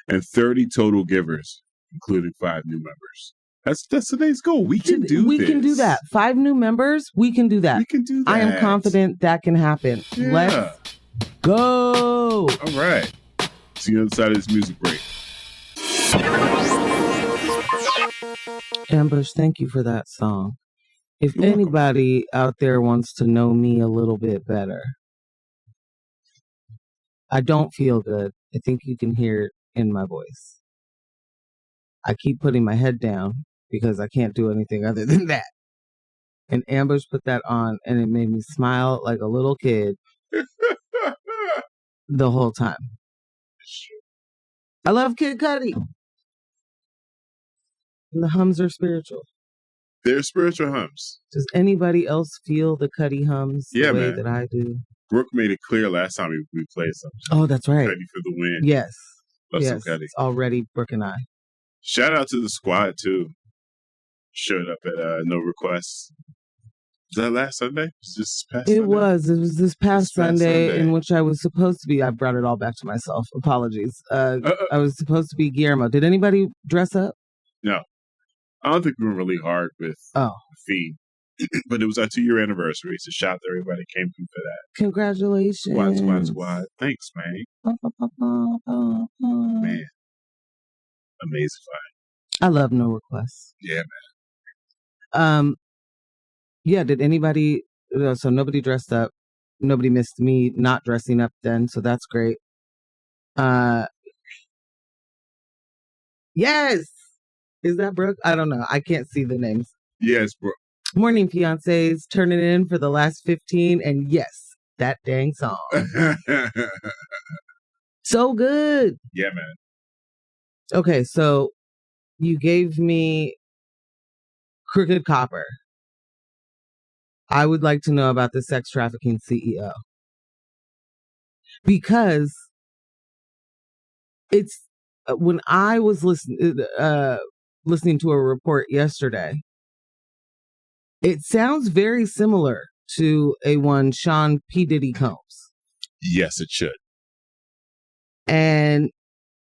[SPEAKER 2] And 30 total givers, including 5 new members. That's today's goal. We can do this.
[SPEAKER 3] We can do that. 5 new members, we can do that.
[SPEAKER 2] We can do that.
[SPEAKER 3] I am confident that can happen.
[SPEAKER 2] Yeah.
[SPEAKER 3] Let's go.
[SPEAKER 2] All right. See you on the other side of this music break.
[SPEAKER 3] Ambush, thank you for that song. If anybody out there wants to know me a little bit better, I don't feel good. I think you can hear it in my voice. I keep putting my head down because I can't do anything other than that. And Ambush put that on and it made me smile like a little kid the whole time. I love Kid Cudi. And the hums are spiritual.
[SPEAKER 2] They're spiritual hums.
[SPEAKER 3] Does anybody else feel the Cudi hums the way
[SPEAKER 2] man.
[SPEAKER 3] that I do?
[SPEAKER 2] Brooke made it clear last time we played something.
[SPEAKER 3] Oh, that's right.
[SPEAKER 2] Ready for the win.
[SPEAKER 3] Yes.
[SPEAKER 2] Love
[SPEAKER 3] yes.
[SPEAKER 2] some Cudi.
[SPEAKER 3] It's already Brooke and I.
[SPEAKER 2] Shout out to the squad, too. Showed up at No Requests. Was that last Sunday?
[SPEAKER 3] It was this past Sunday in which I was supposed to be. I brought it all back to myself. Apologies. I was supposed to be Guillermo. Did anybody dress up?
[SPEAKER 2] No. I don't think we went really hard with the theme. But it was our 2-year anniversary, so shout out to everybody who came through for that.
[SPEAKER 3] Congratulations.
[SPEAKER 2] Squad. Thanks, man. Man. Amazing fight.
[SPEAKER 3] I love No Requests.
[SPEAKER 2] Yeah, man.
[SPEAKER 3] Yeah, did anybody, so nobody dressed up. Nobody missed me not dressing up then, so that's great. Yes! Is that Brooke? I don't know. I can't see the names.
[SPEAKER 2] Yes, Brooke.
[SPEAKER 3] Morning, fiancés. Turning in for the last 15, and yes, that dang song. So good.
[SPEAKER 2] Yeah, man.
[SPEAKER 3] Okay, so you gave me Crooked Copper. I would like to know about the sex trafficking CEO. Because it's when I was listening to a report yesterday, it sounds very similar to a one Sean P. Diddy Combs.
[SPEAKER 2] Yes, it should.
[SPEAKER 3] And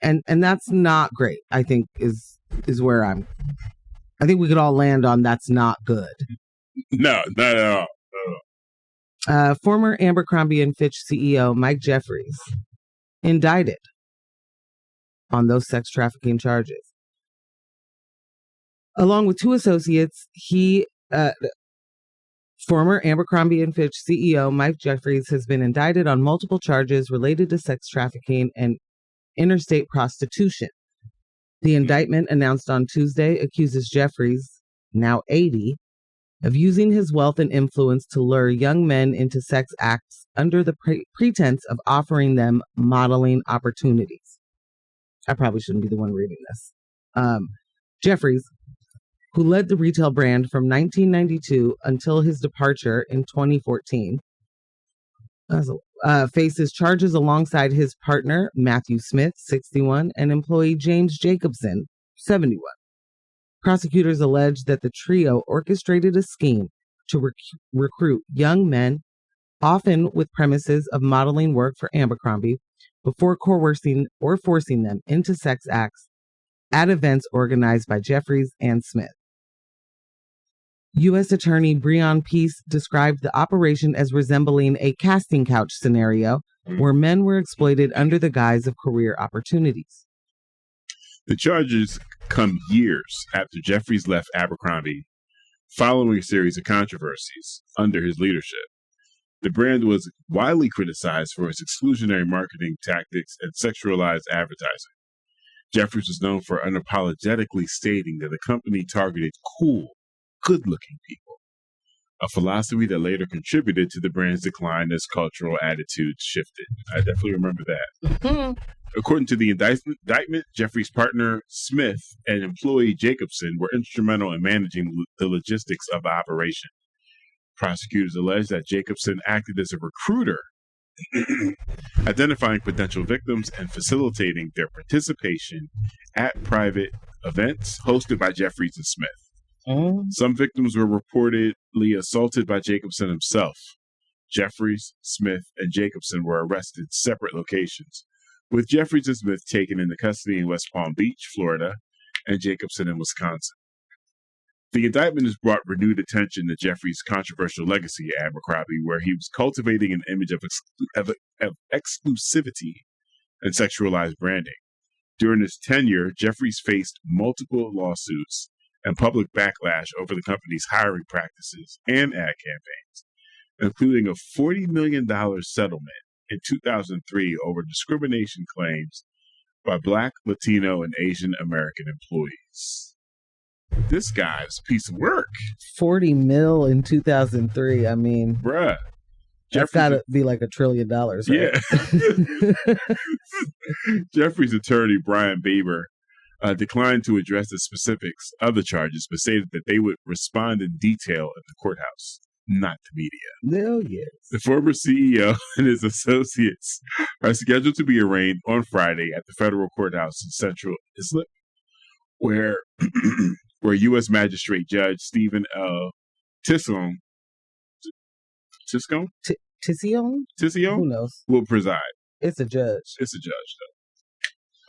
[SPEAKER 3] that's not great, I think is where I think we could all land on that's not good.
[SPEAKER 2] No, not at all.
[SPEAKER 3] Former Abercrombie and Fitch CEO Mike Jeffries indicted on those sex trafficking charges. Along with 2 associates, former Abercrombie and Fitch CEO Mike Jeffries has been indicted on multiple charges related to sex trafficking and interstate prostitution. The indictment, announced on Tuesday, accuses Jeffries, now 80, of using his wealth and influence to lure young men into sex acts under the pretense of offering them modeling opportunities. I probably shouldn't be the one reading this. Jeffries, who led the retail brand from 1992 until his departure in 2014, faces charges alongside his partner, Matthew Smith, 61, and employee James Jacobson, 71. Prosecutors allege that the trio orchestrated a scheme to recruit young men, often with premises of modeling work for Abercrombie, before coercing or forcing them into sex acts at events organized by Jeffries and Smith. U.S. Attorney Breon Peace described the operation as resembling a casting couch scenario where men were exploited under the guise of career opportunities.
[SPEAKER 2] The charges come years after Jeffries left Abercrombie following a series of controversies under his leadership. The brand was widely criticized for its exclusionary marketing tactics and sexualized advertising. Jeffries was known for unapologetically stating that the company targeted cool, good-looking people, a philosophy that later contributed to the brand's decline as cultural attitudes shifted. I definitely remember that. According to the indictment, Jeffries' partner Smith and employee Jacobson were instrumental in managing the logistics of the operation. Prosecutors allege that Jacobson acted as a recruiter, identifying potential victims and facilitating their participation at private events hosted by Jeffries and Smith. Some victims were reportedly assaulted by Jacobson himself. Jeffries, Smith, and Jacobson were arrested in separate locations, with Jeffries and Smith taken into custody in West Palm Beach, Florida, and Jacobson in Wisconsin. The indictment has brought renewed attention to Jeffries' controversial legacy at Abercrombie, where he was cultivating an image of exclusivity and sexualized branding. During his tenure, Jeffries faced multiple lawsuits and public backlash over the company's hiring practices and ad campaigns, including a $40 million settlement in 2003 over discrimination claims by Black, Latino, and Asian American employees. This guy's a piece of work.
[SPEAKER 3] 40 mil in 2003. I mean,
[SPEAKER 2] bruh.
[SPEAKER 3] That's got to be like $1 trillion, right?
[SPEAKER 2] Yeah. Jeffries' attorney, Brian Baber, declined to address the specifics of the charges, but stated that they would respond in detail at the courthouse, not to media.
[SPEAKER 3] Hell yes.
[SPEAKER 2] The former CEO and his associates are scheduled to be arraigned on Friday at the federal courthouse in Central Islip, where U.S. Magistrate Judge Stephen L. Tiscone
[SPEAKER 3] Who knows?
[SPEAKER 2] will preside.
[SPEAKER 3] It's a judge.
[SPEAKER 2] It's a judge,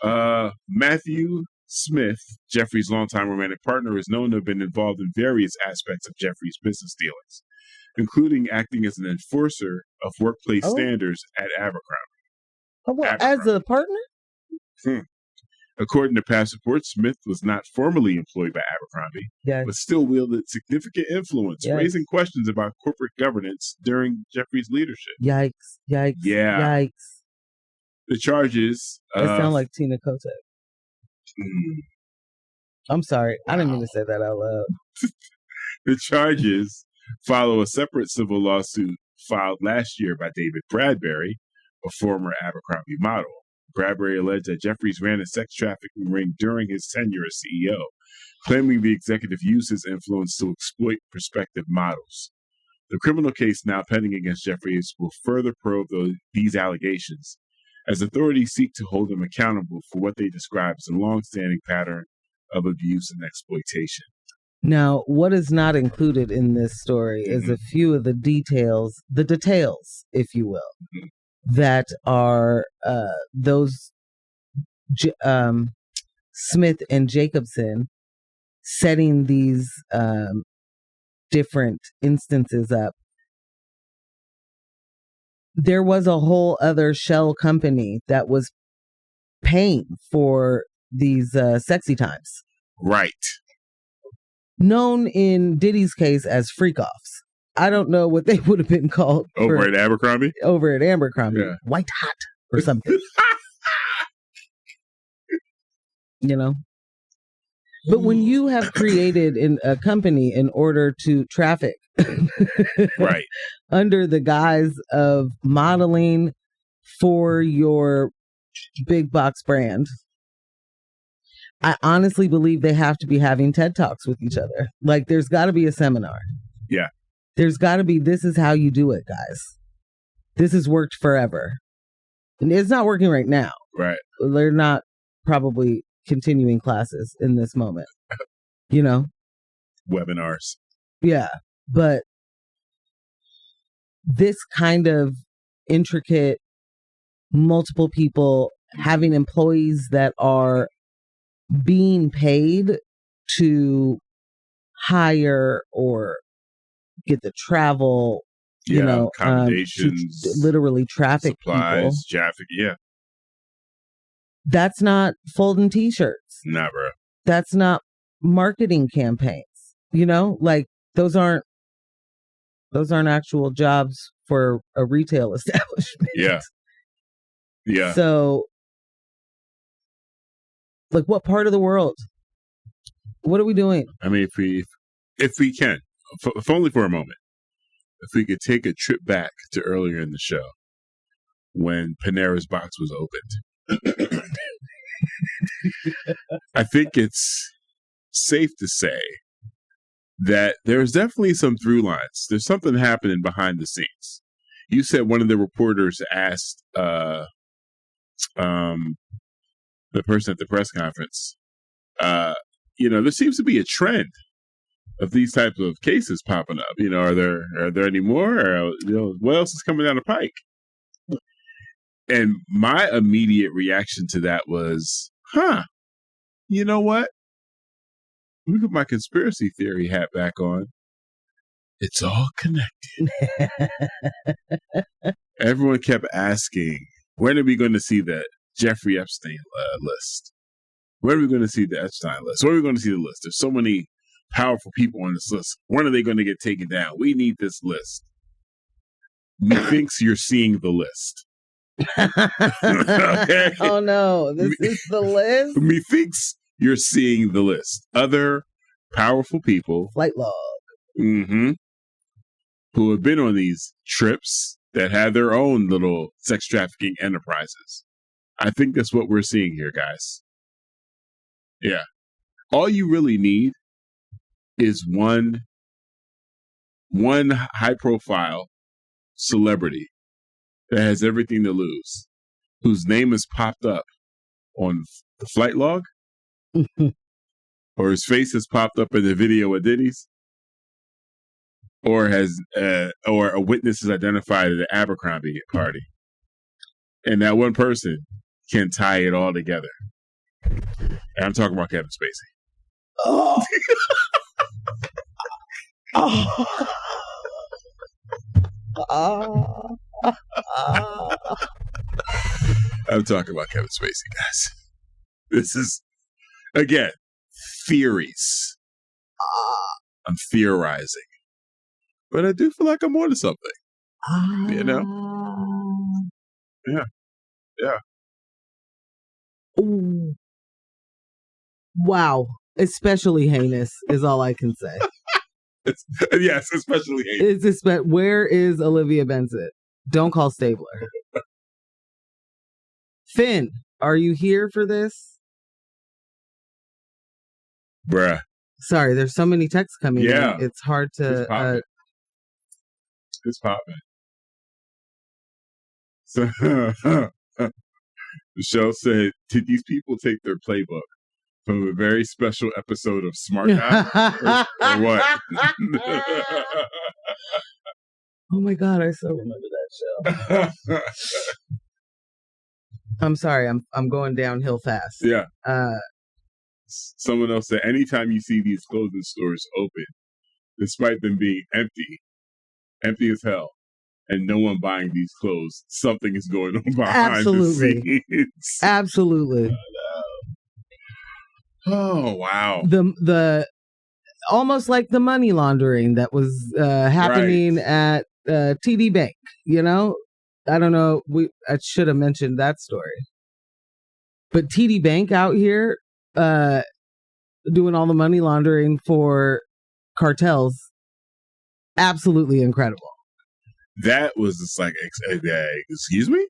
[SPEAKER 2] though. Matthew Smith, Jeffries' longtime romantic partner, is known to have been involved in various aspects of Jeffries' business dealings, including acting as an enforcer of workplace standards at Abercrombie.
[SPEAKER 3] As a partner?
[SPEAKER 2] According to past reports, Smith was not formally employed by Abercrombie, but still wielded significant influence, raising questions about corporate governance during Jeffries' leadership.
[SPEAKER 3] Yikes. Yikes.
[SPEAKER 2] The charges...
[SPEAKER 3] That sound like Tina Kotek. I'm sorry. I didn't mean to say that out loud.
[SPEAKER 2] The charges follow a separate civil lawsuit filed last year by David Bradbury, a former Abercrombie model. Bradbury alleged that Jeffries ran a sex trafficking ring during his tenure as CEO, claiming the executive used his influence to exploit prospective models. The criminal case now pending against Jeffries will further probe these allegations, as authorities seek to hold him accountable for what they describe as a long-standing pattern of abuse and exploitation.
[SPEAKER 3] Now, what is not included in this story is a few of the details, if you will, that are those Smith and Jacobson setting these different instances up. There was a whole other shell company that was paying for these sexy times.
[SPEAKER 2] Right.
[SPEAKER 3] Known in Diddy's case as freak-offs. I don't know what they would have been called.
[SPEAKER 2] Over at Abercrombie?
[SPEAKER 3] Over at Abercrombie.
[SPEAKER 2] Yeah.
[SPEAKER 3] White Hot or something. You know? But when you have created a company in order to traffic
[SPEAKER 2] right,
[SPEAKER 3] under the guise of modeling for your big box brand, I honestly believe they have to be having TED Talks with each other. Like, there's got to be a seminar.
[SPEAKER 2] Yeah.
[SPEAKER 3] There's got to be, this is how you do it, guys. This has worked forever. And it's not working right now.
[SPEAKER 2] Right.
[SPEAKER 3] They're not probably continuing classes in this moment. You know?
[SPEAKER 2] Webinars.
[SPEAKER 3] Yeah. But this kind of intricate, multiple people having employees that are being paid to hire or get the travel, you know,
[SPEAKER 2] accommodations,
[SPEAKER 3] literally traffic
[SPEAKER 2] supplies,
[SPEAKER 3] people.
[SPEAKER 2] Yeah.
[SPEAKER 3] That's not folding t-shirts.
[SPEAKER 2] Nah, bro.
[SPEAKER 3] That's not marketing campaigns. You know, like those aren't actual jobs for a retail establishment.
[SPEAKER 2] Yeah. Yeah.
[SPEAKER 3] So, like, what part of the world? What are we doing?
[SPEAKER 2] I mean, if we can, if only for a moment, if we could take a trip back to earlier in the show when Panera's box was opened, I think it's safe to say that there's definitely some through lines. There's something happening behind the scenes. You said one of the reporters asked the person at the press conference, you know, there seems to be a trend of these types of cases popping up. You know, are there any more? Or, you know, what else is coming down the pike? And my immediate reaction to that was, you know what? Let me put my conspiracy theory hat back on. It's all connected. Everyone kept asking, when are we going to see the Jeffrey Epstein list? When are we going to see the Epstein list? When are we going to see the list? There's so many powerful people on this list. When are they going to get taken down? We need this list. Methinks you're seeing the list. Okay?
[SPEAKER 3] Oh no, this is the list?
[SPEAKER 2] Methinks you're seeing the list. Other powerful people.
[SPEAKER 3] Flight log.
[SPEAKER 2] Who have been on these trips that have their own little sex trafficking enterprises. I think that's what we're seeing here, guys. Yeah. All you really need is one high-profile celebrity that has everything to lose, whose name is popped up on the flight log, or his face has popped up in the video of Diddy's, or a witness is identified at the Abercrombie party, and that one person can tie it all together. And I'm talking about Kevin Spacey.
[SPEAKER 3] Oh.
[SPEAKER 2] I'm talking about Kevin Spacey, guys. This is, again, theories. I'm theorizing. But I do feel like I'm onto something. You know? Yeah. Yeah.
[SPEAKER 3] Ooh. Wow. Especially heinous is all I can say.
[SPEAKER 2] Yes, especially heinous.
[SPEAKER 3] Where is Olivia Benson? Don't call Stabler. Finn, are you here for this?
[SPEAKER 2] Bruh.
[SPEAKER 3] Sorry, there's so many texts coming in. It's hard to...
[SPEAKER 2] It's popping. So, Michelle said, did these people take their playbook from a very special episode of Smart Guy? or what?
[SPEAKER 3] Oh my God, I so remember that show. I'm sorry, I'm going downhill fast.
[SPEAKER 2] Yeah. Someone else said, anytime you see these clothing stores open, despite them being empty as hell, and no one buying these clothes, something is going on behind the scenes.
[SPEAKER 3] Absolutely.
[SPEAKER 2] Oh, wow.
[SPEAKER 3] The almost like the money laundering that was happening at TD Bank, you know? I don't know. I should have mentioned that story. But TD Bank out here doing all the money laundering for cartels, absolutely incredible.
[SPEAKER 2] That was just like, excuse me?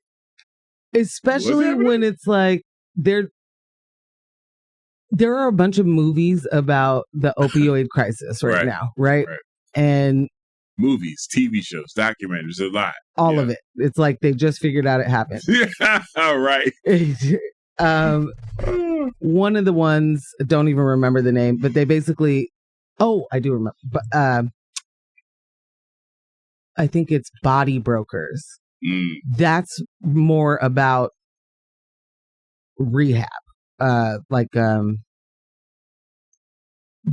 [SPEAKER 3] Especially when it's like, there are a bunch of movies about the opioid crisis right now, right? And
[SPEAKER 2] movies, TV shows, documentaries, a lot.
[SPEAKER 3] All of it. It's like they just figured out it happened.
[SPEAKER 2] Yeah, right.
[SPEAKER 3] One of the ones, don't even remember the name, but they basically, I do remember, but I think it's Body Brokers. That's more about rehab, rehabs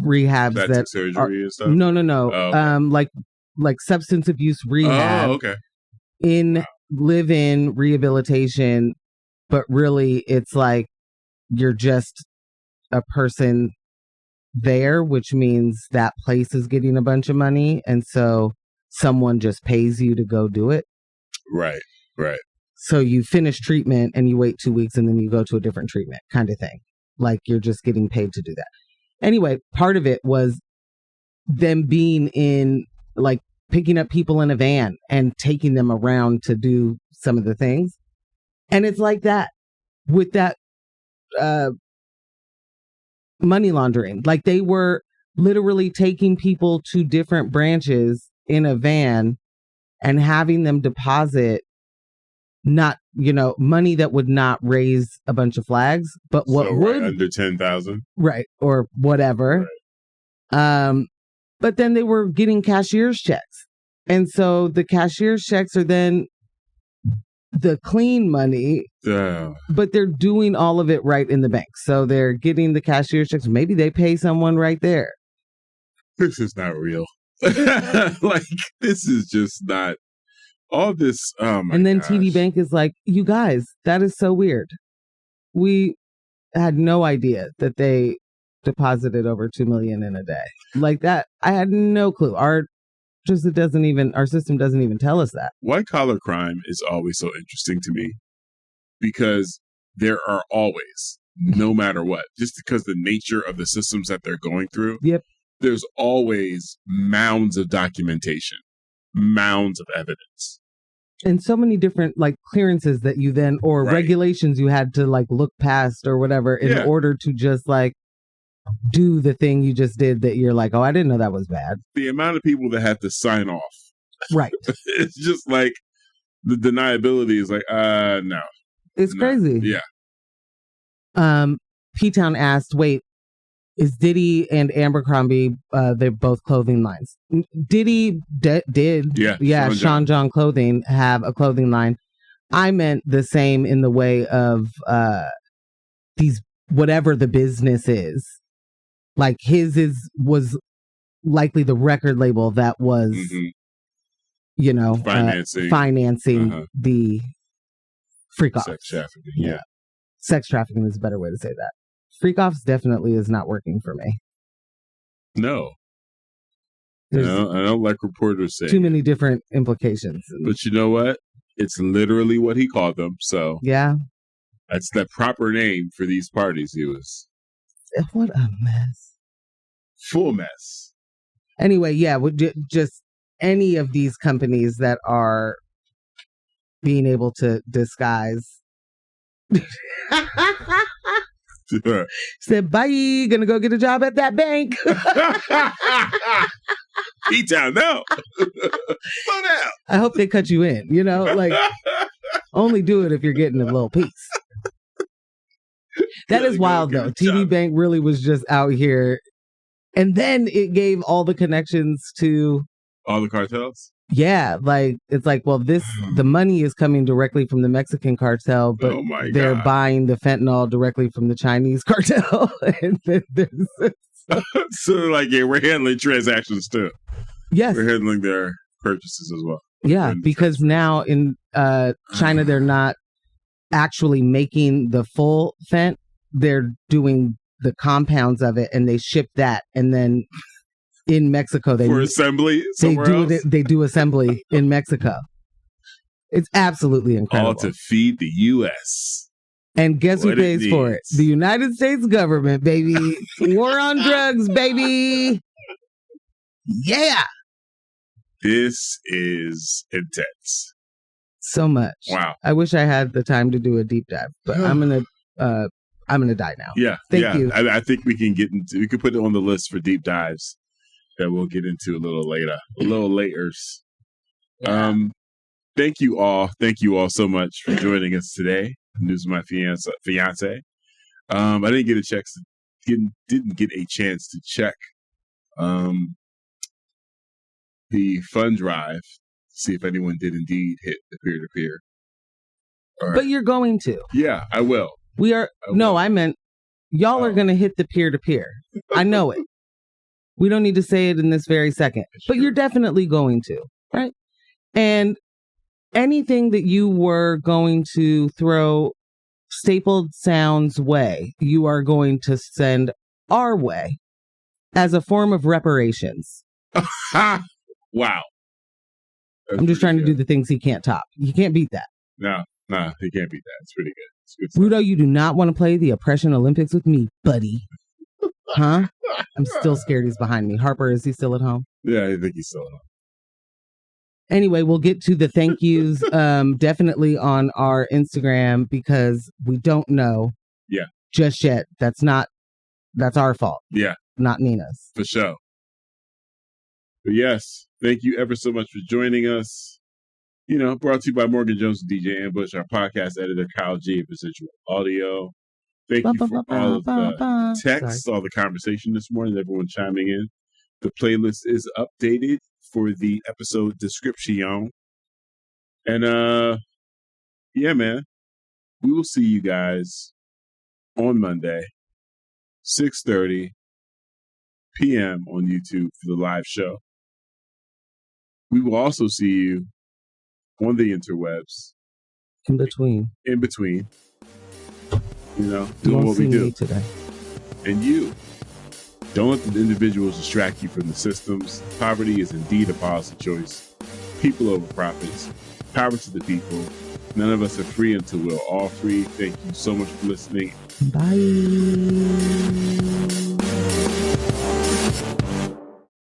[SPEAKER 3] that
[SPEAKER 2] surgery and stuff.
[SPEAKER 3] No.
[SPEAKER 2] Oh, okay.
[SPEAKER 3] Like substance abuse rehab.
[SPEAKER 2] Oh, okay.
[SPEAKER 3] Live-in rehabilitation, but really it's like you're just a person there, which means that place is getting a bunch of money, and so someone just pays you to go do it.
[SPEAKER 2] Right.
[SPEAKER 3] So you finish treatment and you wait 2 weeks and then you go to a different treatment kind of thing. Like you're just getting paid to do that. Anyway, part of it was them being in, like, picking up people in a van and taking them around to do some of the things. And it's like that with that money laundering. Like they were literally taking people to different branches in a van and having them deposit money that would not raise a bunch of flags, but what would
[SPEAKER 2] under 10,000,
[SPEAKER 3] right, or whatever. Right. But then they were getting cashier's checks, and so the cashier's checks are then the clean money. But they're doing all of it right in the bank, so they're getting the cashier's checks. Maybe they pay someone right there.
[SPEAKER 2] This is not real. Like this is just not. All this,
[SPEAKER 3] and then TD Bank is like, you guys, that is so weird. We had no idea that they deposited over $2 million in a day like that. I had no clue. Our system doesn't even tell us that.
[SPEAKER 2] White collar crime is always so interesting to me because there are always, no matter what, just because the nature of the systems that they're going through.
[SPEAKER 3] Yep.
[SPEAKER 2] There's always mounds of documentation. Mounds of evidence.
[SPEAKER 3] And so many different like clearances that you then, or regulations you had to like look past or whatever in order to just like do the thing you just did that you're like, oh, I didn't know that was bad.
[SPEAKER 2] The amount of people that have to sign off.
[SPEAKER 3] Right.
[SPEAKER 2] It's just like the deniability is like, no.
[SPEAKER 3] It's crazy.
[SPEAKER 2] Yeah.
[SPEAKER 3] P-Town asked, wait, is Diddy and Abercrombie, they're both clothing lines. Diddy did. Yeah. Sean John Clothing have a clothing line. I meant the same in the way of these, whatever the business is. Like his was likely the record label that was, you know, financing the freak off.
[SPEAKER 2] Sex trafficking. Yeah.
[SPEAKER 3] Sex trafficking is a better way to say that. Freak offs definitely is not working for me.
[SPEAKER 2] No. I don't like reporters saying
[SPEAKER 3] too many different implications.
[SPEAKER 2] But you know what? It's literally what he called them. So
[SPEAKER 3] yeah,
[SPEAKER 2] that's the proper name for these parties. He was.
[SPEAKER 3] What a mess.
[SPEAKER 2] Full mess.
[SPEAKER 3] Anyway, yeah, just any of these companies that are being able to disguise. Said, bye, gonna go get a job at that bank.
[SPEAKER 2] E-Town, no. Slow down.
[SPEAKER 3] I hope they cut you in, you know, like only do it if you're getting a little piece. That is wild though. TD Bank really was just out here. And then it gave all the connections to
[SPEAKER 2] all the cartels.
[SPEAKER 3] Yeah, like it's like, well, the money is coming directly from the Mexican cartel, but they're buying the fentanyl directly from the Chinese cartel. And
[SPEAKER 2] so like, yeah, we're handling transactions too.
[SPEAKER 3] Yes,
[SPEAKER 2] we're handling their purchases as well.
[SPEAKER 3] Yeah, because now in China they're not actually making the full fent; they're doing the compounds of it, and they ship that, and then. In Mexico, they do assembly in Mexico. It's absolutely incredible.
[SPEAKER 2] All to feed the U.S.
[SPEAKER 3] And guess who pays for it? The United States government, baby. War on drugs, baby. Yeah.
[SPEAKER 2] This is intense.
[SPEAKER 3] So much.
[SPEAKER 2] Wow.
[SPEAKER 3] I wish I had the time to do a deep dive, but I'm gonna die now.
[SPEAKER 2] Yeah.
[SPEAKER 3] Thank you.
[SPEAKER 2] I think we can put it on the list for deep dives. That we'll get into a little later. Yeah. Thank you all so much for joining us today. News of my fiance. I didn't get a chance to check the fund drive to see if anyone did indeed hit the peer-to-peer.
[SPEAKER 3] But you're going to.
[SPEAKER 2] Yeah, I will.
[SPEAKER 3] I meant y'all are going to hit the peer-to-peer. I know it. We don't need to say it in this very second, but you're definitely going to, right? And anything that you were going to throw Stapled Sound's way, you are going to send our way as a form of reparations.
[SPEAKER 2] Wow.
[SPEAKER 3] I'm just trying to do the things he can't top. You can't beat that.
[SPEAKER 2] No, he can't beat that. It's pretty good. It's good
[SPEAKER 3] stuff. Rudo, you do not want to play the Oppression Olympics with me, buddy. Huh? I'm still scared he's behind me. Harper, is he still at home?
[SPEAKER 2] Yeah, I think he's still at home.
[SPEAKER 3] Anyway, we'll get to the thank yous definitely on our Instagram because we don't know just yet. That's our fault.
[SPEAKER 2] Yeah.
[SPEAKER 3] Not Nina's.
[SPEAKER 2] For sure. But yes, thank you ever so much for joining us. You know, brought to you by Morgan Jones and DJ Ambush, our podcast editor, Kyle G of Residual Audio. Thank you for all of the texts, all the conversation this morning, everyone chiming in. The playlist is updated for the episode description. And, yeah, man, we will see you guys on Monday, 6:30 p.m. on YouTube for the live show. We will also see you on the interwebs.
[SPEAKER 3] In between.
[SPEAKER 2] You know, doing what we do
[SPEAKER 3] today.
[SPEAKER 2] And you, don't let the individuals distract you from the systems. Poverty is indeed a policy choice. People over profits. Power to the people. None of us are free until we're all free. Thank you so much for listening.
[SPEAKER 3] Bye.